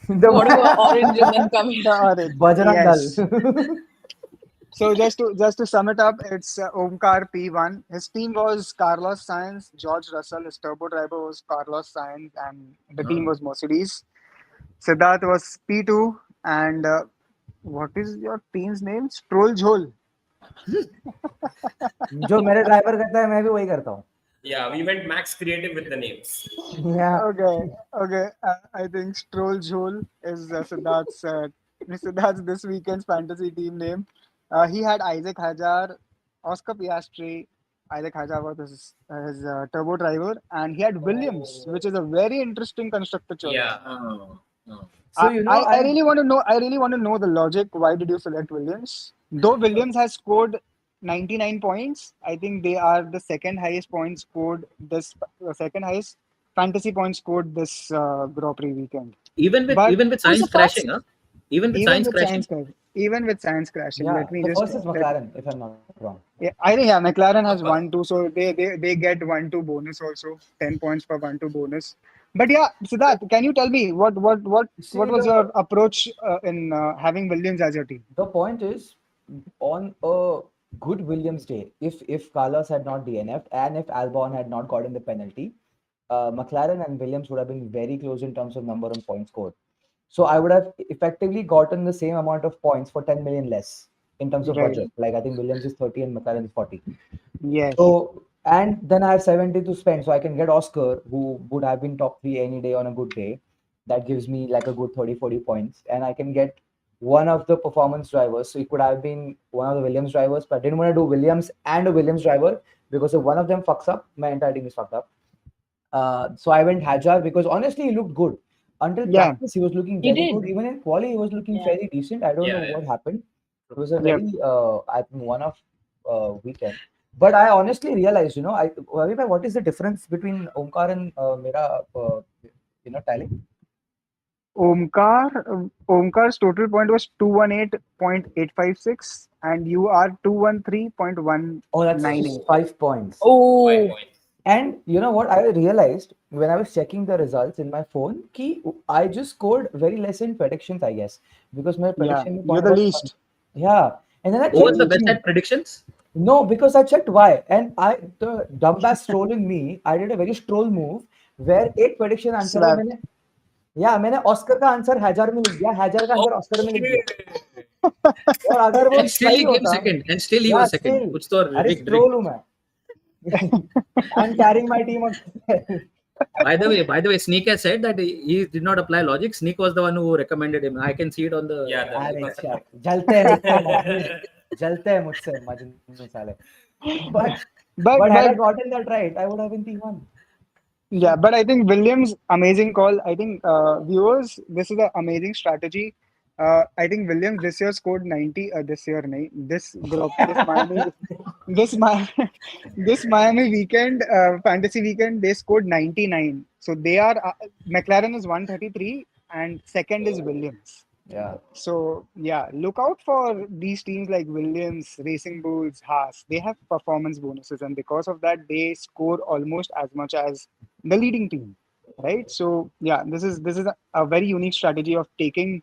The whatever orange and then come the here. orange. Bajrang Yes. Dal. So just to sum it up, it's Omkar P1. His team was Carlos Sainz, George Russell. His turbo driver was Carlos Sainz, and the team was Mercedes. Siddharth was P2, and what is your team's name? Stroll Jhol. जो मेरे driver करता है मैं भी वही करता हूँ. Yeah, we went max creative with the names. Yeah. Okay. I think Stroll Jhol is Siddharth's this weekend's fantasy team name. He had Isaac Hajar, Oscar Piastri. Isaac Hajar was his turbo driver, and he had Williams, which is a very interesting constructor choice. Yeah. So you know I really want to know. I really want to know the logic. Why did you select Williams? Though Williams has scored 99 points, I think they are the second highest points scored second highest fantasy points scored this Grand Prix weekend. Even with But science the crashing, first? huh? Even with even science with crashing. science crashing, yeah, let me the just first is McLaren if I'm not wrong. yeah, I think McLaren has 1-2, so they get 1-2 bonus also, 10 points for 1-2 bonus. But yeah, Siddharth, can you tell me what See, was your approach in having Williams as your team? the point is, on a good Williams day, if Carlos had not DNF'd and if Albon had not gotten the penalty, McLaren and Williams would have been very close in terms of number of points scored. So I would have effectively gotten the same amount of points for 10 million less in terms of Right. budget. Like I think Williams is 30 and McLaren is 40. Yes. So and then I have 70 to spend, so I can get Oscar, who would have been top 3 any day on a good day. That gives me like a good 30-40 points, and I can get one of the performance drivers. So it could have been one of the Williams drivers, but I didn't want to do Williams and a Williams driver because if one of them fucks up, my entire team is fucked up. So I went Hajar because honestly he looked good. Until Yeah. practice, he was looking He very did. good. Even in quali, he was looking Yeah. fairly decent. I don't know Yeah. what happened. It was a Yep. very I think one-off weekend. But I honestly realized, Ravi bhai, what is the difference between Omkar and Mera, tally? Omkar's total point was 218.856, and you are 213.198. Oh, that's just 5 points. 5 Oh, points. And you know what? I realized when I was checking the results in my phone, I just scored very less in predictions, I guess, because my Yeah, prediction you're point the was least. yeah. And then I Who was checked the the best team. at predictions? No, because I checked why, and the dumbass stroll in me, I did a very stroll move where एक prediction answer में Slapped. मैंने Oscar का answer हैजर में लिख दिया, हैजर का answer Oscar में लिख दिया. और अगर वो And still सही he came होता, second. And still he yeah, was second. still, कुछ तो अरे rigged. स्ट्रोल हूँ मैं. I'm carrying my team on. By the way, Sneak has said that he did not apply logic. Sneak was the one who recommended him. I can see it on the. Yeah, अरे that's अच्छा, जलते हैं मुझसे मजनू साले. But had I gotten that right, I would have been P1. Yeah, but I think Williams, amazing call. I think viewers, this is an amazing strategy. I think Williams this year scored 90. This year, nahi, this group, this Miami weekend, fantasy weekend, they scored 99. So they are McLaren is 133, and second is Williams. Yeah. So yeah, look out for these teams like Williams, Racing Bulls, Haas. They have performance bonuses, and because of that, they score almost as much as the leading team, right? So yeah, this is a very unique strategy of taking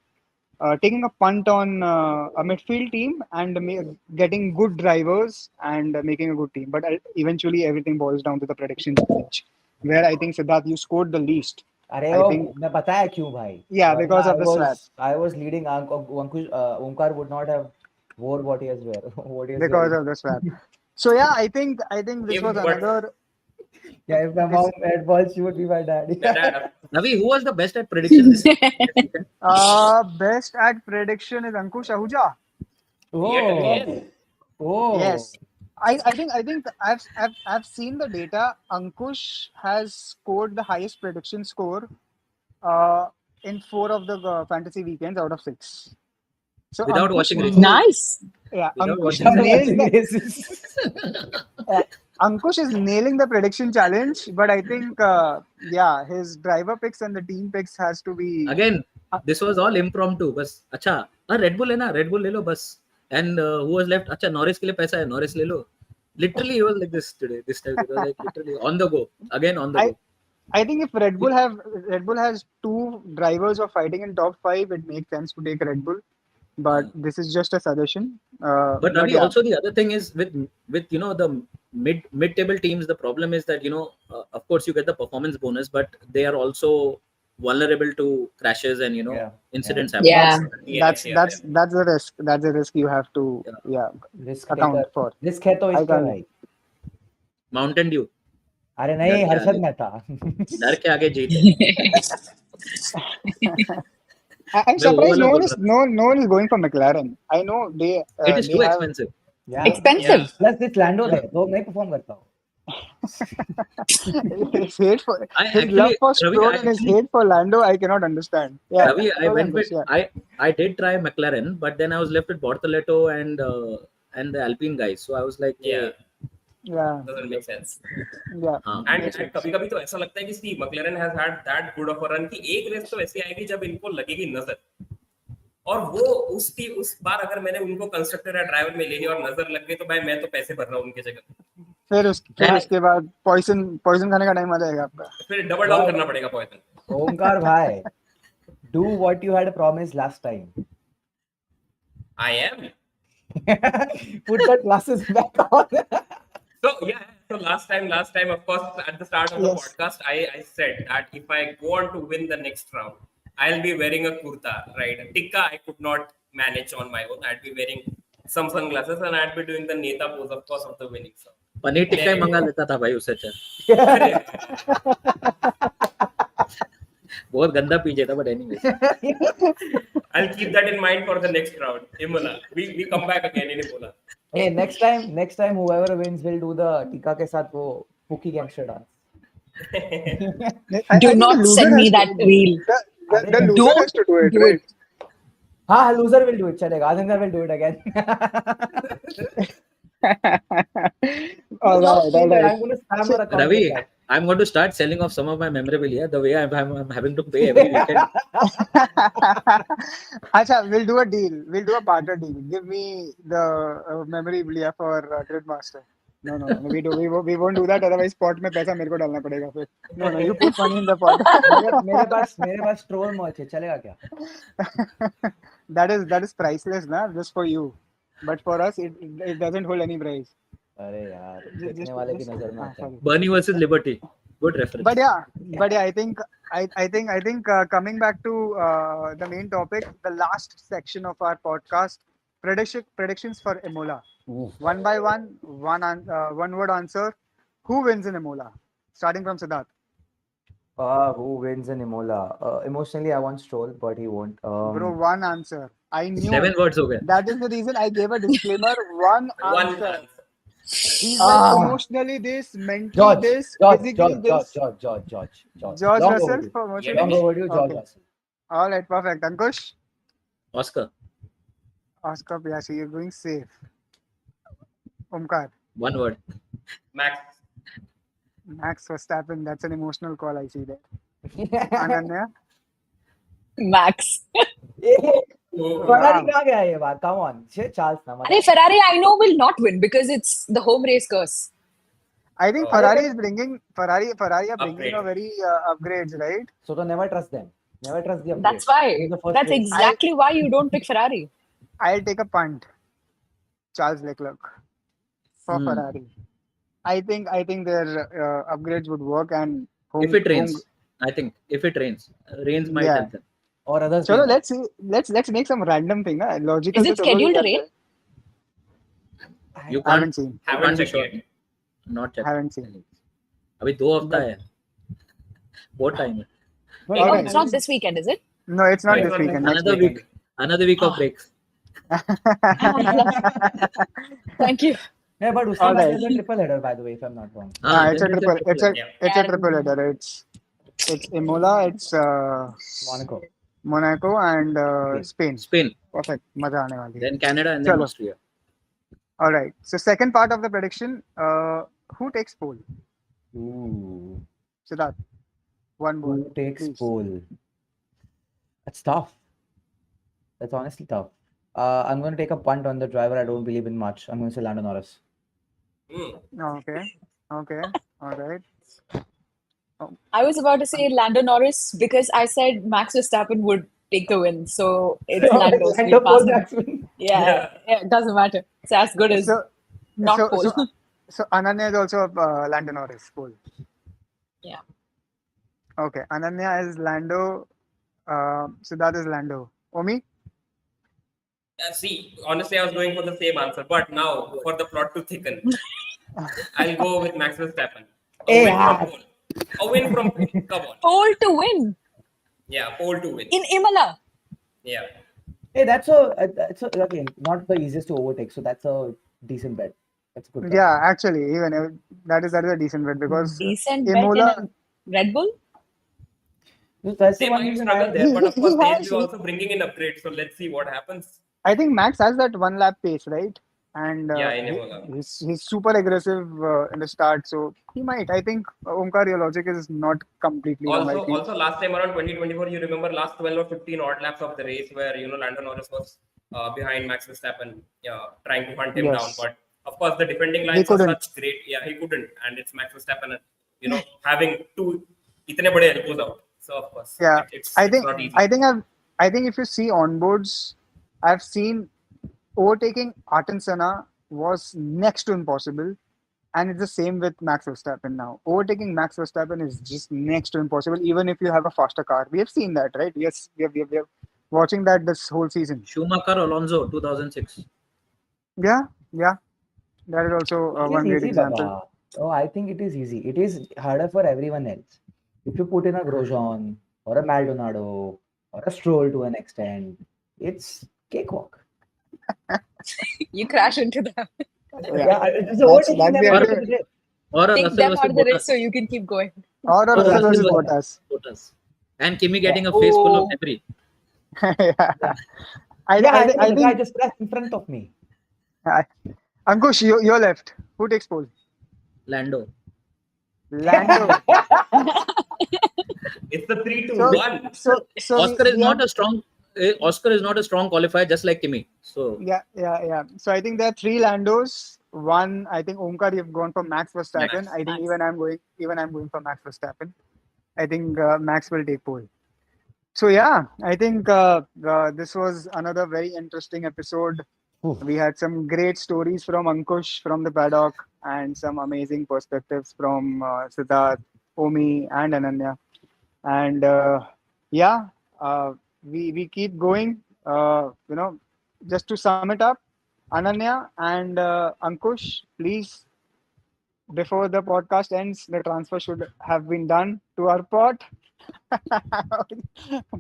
a punt on a midfield team and getting good drivers and making a good team. But eventually, everything boils down to the predictions page, where I think Siddharth, you scored the least. अरे I वो think- मैं बताया क्यों भाई. Yeah, because of the swap. I was leading. Ankush, Omkar would not have wore what he has wear. What he has Because wearing. of the swap. So yeah, I think this If was but- another. Yeah, if my mom had balls, she would be my daddy. The dad. Ravi, who was the best at prediction this season? Best at prediction is Ankush Ahuja. Yet Oh, again. oh. Yes. I think I've seen the data. Ankush has scored the highest prediction score in 4 of the fantasy weekends out of 6. So Without Ankush watching races. Nice. yeah, Without Ankush watching nails Watching the, races. Ankush is nailing the prediction challenge, but I think his driver picks and the team picks has to be Again, this was all impromptu. बस अच्छा Red Bull है ना, Red Bull ले लो बस. And who was left? अच्छा Norris के लिए पैसा है, Norris ले लो. Literally, he was like this today. This time, it was like literally on the go. Again, on the go. I think if Red Bull has 2 drivers of fighting in top 5, it makes sense to take Red Bull. But this is just a suggestion. But Ravi, yeah. also the other thing is with the mid table teams, the problem is that of course you get the performance bonus, but they are also vulnerable to crashes and Yeah. incidents happen. Yeah. That's the risk. That's the risk you have to Risk account taker. for. Risk है तो I इसके can't. भाई. Mountain Dew अरे नहीं, डर के हर्षद आगे। में था. डर के आगे जीत है। I'm surprised no one is going for McLaren. I know they It is they too have, expensive. Yeah. Expensive. Plus this Lando there, तो नहीं perform करता हूँ. his hate for I his actually- love for Ravi, Stroll I and his actually- hate for Lando. I cannot understand. Yeah, Ravi, I go went on, with Bush, I did try McLaren, but then I was left with Bortoleto and the Alpine guys. So I was like, Yeah. yeah, Doesn't make sense. yeah. हाँ, And कभी-कभी तो ऐसा लगता है कि Steve McLaren has had that good of a run कि एक race तो ऐसी आएगी जब इनको लगेगी नजर, और वो उस बार अगर मैंने उनको कंस्ट्रक्टर या ड्राइवर में ले लिया और नजर लग गई तो भाई मैं तो पैसे भर रहा हूँ उनके जगह, फिर उसके बाद पॉइजन खाने का टाइम आ जाएगा आपका. फिर डबल डाउन करना पड़ेगा पॉइजन. ओमकार भाई, do what you had promised last time. I am. Put the glasses back on. So last time, of course, at the start of the Yes. podcast, I said that if I go on to win the next round, I'll be wearing a kurta, right? A tikka I could not manage on my own. I'd be wearing some sunglasses and I'd be doing the Neta pose, of course, of the winning song. Paneer tikka ही मंगा लेता था भाई उससे अच्छा. बहुत गंदा पीछे था, but anyway. I'll keep that in mind for the next round. Imola, we come back again in Imola. Hey, next time whoever wins will do the tika के साथ वो Pookie gangster dance. I Do think not the loser send me has that to- reel. The loser Don't has to do it, do right? it. हाँ, loser will do it. चलेगा. Adhinder will do it again. All right. I'm gonna spam her account Ravi, with that. I'm going to start selling off some of my memorabilia the way I'm having to pay every weekend. Acha, we'll do a deal. We'll do a barter deal. Give me the memorabilia for Gridmaster. No. We won't do that. Otherwise, pot में पैसा मेरे को डालना पड़ेगा फिर. No. You put money in the pot. मेरे पास troll merch है. चलेगा क्या? That is priceless, na? Just for you. But for us, it doesn't hold any price. अरे यार, देखने वाले की नजर में आता है. Sorry. Bernie versus Liberty. Good reference. But yeah, I think coming back to the main topic, the last section of our podcast, predictions for Imola. Oof. One by one word answer. Who wins in Imola? Starting from Siddharth. Who wins in Imola? Emotionally, I want Stroll, but he won't. Bro, one answer. I knew 7 words हो गए. that is the reason I gave a disclaimer. One One answer. answer. He's like emotionally this, mentally this, physically this. George. George Long Russell overdue. for emotionally. Long overdue, George Okay. Russell. All right, perfect. Ankush, Oscar. Oscar Piastri, you're going safe. Omkar, 1 word. Max. Max Verstappen. That's an emotional call. I see that. Ananya, Max. Ferrari कहाँ गया ये बार? Come on, Charles ना Arey, Ferrari, I know, will not win because it's the home race curse. I think Oh. Ferrari is bringing Ferrari are bringing Upgrade. a very upgrades, right? So to never trust them. Never trust the upgrade. That's why. This is the first That's race. exactly why you don't pick Ferrari. I'll take a punt. Charles Leclerc for Hmm. Ferrari. I think their upgrades would work and If it rains, I think if it rains might Yeah. help them. Or others. Chalo, will. let's see. Let's make some random thing. Na? Logical. Is it to scheduled to chalo, rain? You I haven't can't. seen. Haven't be checked sure. yet. Not yet. Haven't seen. अभी 2 हफ्ता है, बहुत time है. But Oh, Alright. it's not this weekend, is it? No, it's not No, it's this not weekend. this Next Another weekend. week of breaks. Thank you. Yeah, but Usman Alright. is a triple header, by the way, if I'm not wrong. It's Then a triple. It's a Yeah. it's a And- triple header. It's Imola. It's Monaco. Monaco and Spain. Spain, Perfect. मजा आने वाली है. then Canada, and then Chalo. Austria. All right. So second part of the prediction. Who takes pole? Ooh. Siddharth. One ball. Who takes please. pole? That's tough. That's honestly tough. I'm going to take a punt on the driver I don't believe in much. I'm going to say Lando Norris. Okay. Okay. All right. I was about to say Lando Norris because I said Max Verstappen would take the win. So it's Lando. So we Lando pole passed him. batsman. Yeah, it doesn't matter. It's as good as So not so, pole. so Ananya is also Lando Norris pole. Yeah. Okay. Ananya is Lando. Siddharth is Lando. Omi? See, honestly, I was going for the same answer, but now for the plot to thicken, I'll go with Max Verstappen. A win from pole. A win from pole. Come on. Pole to win Yeah, pole to win. in Imola. Yeah. Hey, that's again not the easiest to overtake, so that's a decent bet. That's a good. bet. Yeah, actually, even that is a decent bet because Decent Imola. bet in a Red Bull. That's the They one might reason struggle I- there, but of course He they'll has- be also bringing in upgrades. So let's see what happens. I think Max has that 1 lap pace, right? And Yeah, in Imola. he's super aggressive in the start, so he might. I think Omkar, your logic is not completely wrong. I think. Also last time around 2024, you remember last 12 or 15 odd laps of the race where Lando Norris was behind Max Verstappen, trying to hunt him Yes. down. But of course, the defending He lines were couldn't. such great. Yeah, he couldn't, and it's Max Verstappen, having two itne bade elbows out. So of course, Yeah, it's I think not easy. I think if you see onboards, I've seen overtaking Ayrton Senna was next to impossible, and it's the same with Max Verstappen now. Overtaking Max Verstappen is just next to impossible, even if you have a faster car. We have seen that, right? Yes, we have watching that this whole season. Schumacher, Alonso, 2006. Yeah, that is also It one is great easy, example. Baba. Oh, I think it is easy. It is harder for everyone else. If you put in a Grosjean or a Maldonado or a Stroll to an extent, it's cakewalk. You crash into them. Yeah, it's That's overtaking them the at the idea. end of the day. Or a Take Russell them versus out of the race Bottas. so you can keep going. Or a Oh, Russell Russell versus versus Bottas. Bottas. And Kimi getting a face full of Oh. debris. Yeah. I Yeah, think the guy just pressed in front of me. Ankush, you're left. Who takes pole? Lando. Lando. It's the 3-2-1. So Oscar is we not have- a strong. Oscar is not a strong qualifier, just like Kimi. So Yeah. So I think there are 3 Landos. One, I think Omkar, you've gone for Max Verstappen. Max. I think Max. even I'm going for Max Verstappen. I think Max will take pole. So yeah, I think this was another very interesting episode. Oof. We had some great stories from Ankush from the paddock and some amazing perspectives from Siddharth, Omi, and Ananya. And we keep going. Just to sum it up, Ananya and Ankush, please, before the podcast ends, the transfer should have been done to our pot.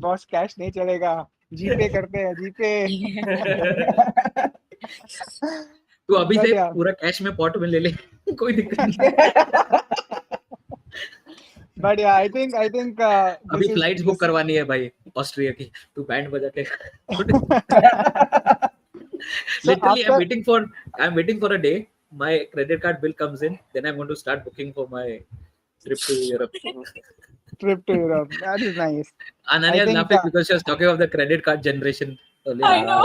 Boss cash नहीं चलेगा, जीपे करते हैं, जीपे. तू अभी But से yeah. पूरा cash में pot में ले ले. कोई दिक्कत नहीं. But yeah, I think अभी this फ्लाइट्स बुक is- करवानी है भाई ऑस्ट्रिया की. तू बैंड बजा के. So Literally, after- I'm waiting for a day. My credit card bill comes in, then I'm going to start booking for my trip to Europe. trip to Europe. That is nice. Ananya is think, laughing because she was talking of the credit card generation earlier. I know.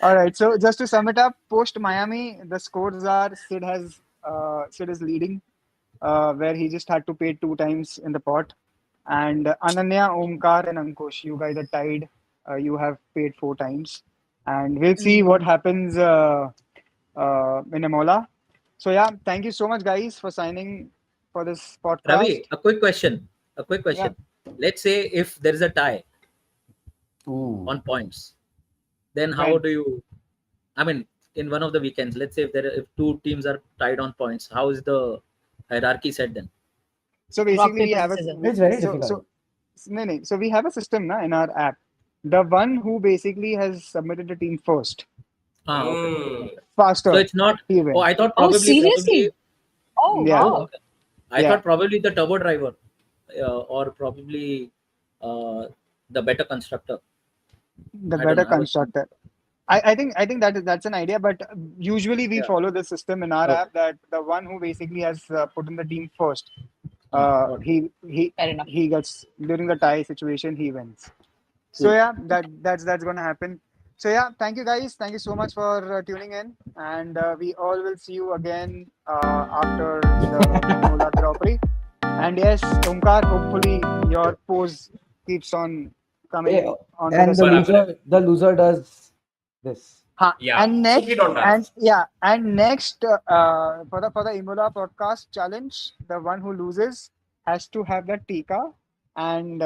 All right. So just to sum it up, post Miami, the scores are Sid is leading, where he just had to pay 2 times in the pot, and Ananya, Omkar, and Ankush, you guys are tied. You have paid 4 times, and we'll see what happens in Imola. So yeah, thank you so much, guys, for signing for this podcast. Ravi, a quick question. Let's say if there is a tie Ooh. on points, then how Right. do you? I mean, in one of the weekends? Let's say if two teams are tied on points, how is the hierarchy set then? So Rock, basically, we paper, have a scissors. It's very so difficult. so we have a system now in our app. The one who basically has submitted the team first, Okay. faster, So it's not. he wins. Oh, I thought Oh, probably seriously? Oh, Yeah. wow. okay. I Yeah. thought probably the turbo driver, or probably the better constructor. The I don't better know. I was- constructor. I think that's an idea, but usually we Yeah. follow the system in our Okay. app that the one who basically has put in the team first, Okay. Fair enough. he gets during the tie situation he wins. So Cool. yeah, that's gonna happen. So yeah, thank you guys. Thank you so much for tuning in, and we all will see you again after the Imola Grand Prix. And yes, Omkar, hopefully your pose keeps on coming Yeah, onto and the screen. the loser does this. Yeah. And next, Cookie don't and dance. yeah, and next for the Imola podcast challenge, the one who loses has to have that tika and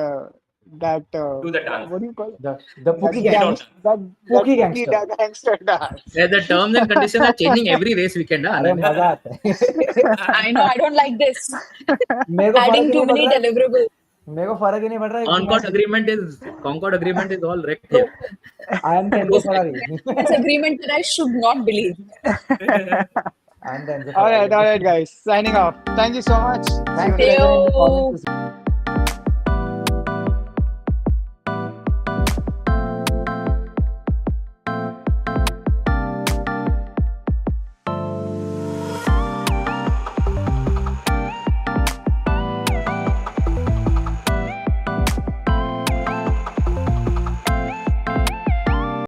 that Do the dance. what do you call it? The That Pookie Cookie don't gangster. that Pookie Pookie gangster. gangster dance. Yeah, the terms and conditions are changing every race weekend. अरे मजा आता है. I know, I don't like this. मेरे को फर्क Adding ही too नहीं पड़ many रहा है. deliverables. मेरे को फर्क ही नहीं पड़ रहा है. Concord agreement is all wrecked here. I am the Enzo Ferrari. This agreement that I should not believe. I am the Enzo All Ferrari. right, guys. Signing off. Thank you so much. See you Thank next you time. everyone in the Yo. comments.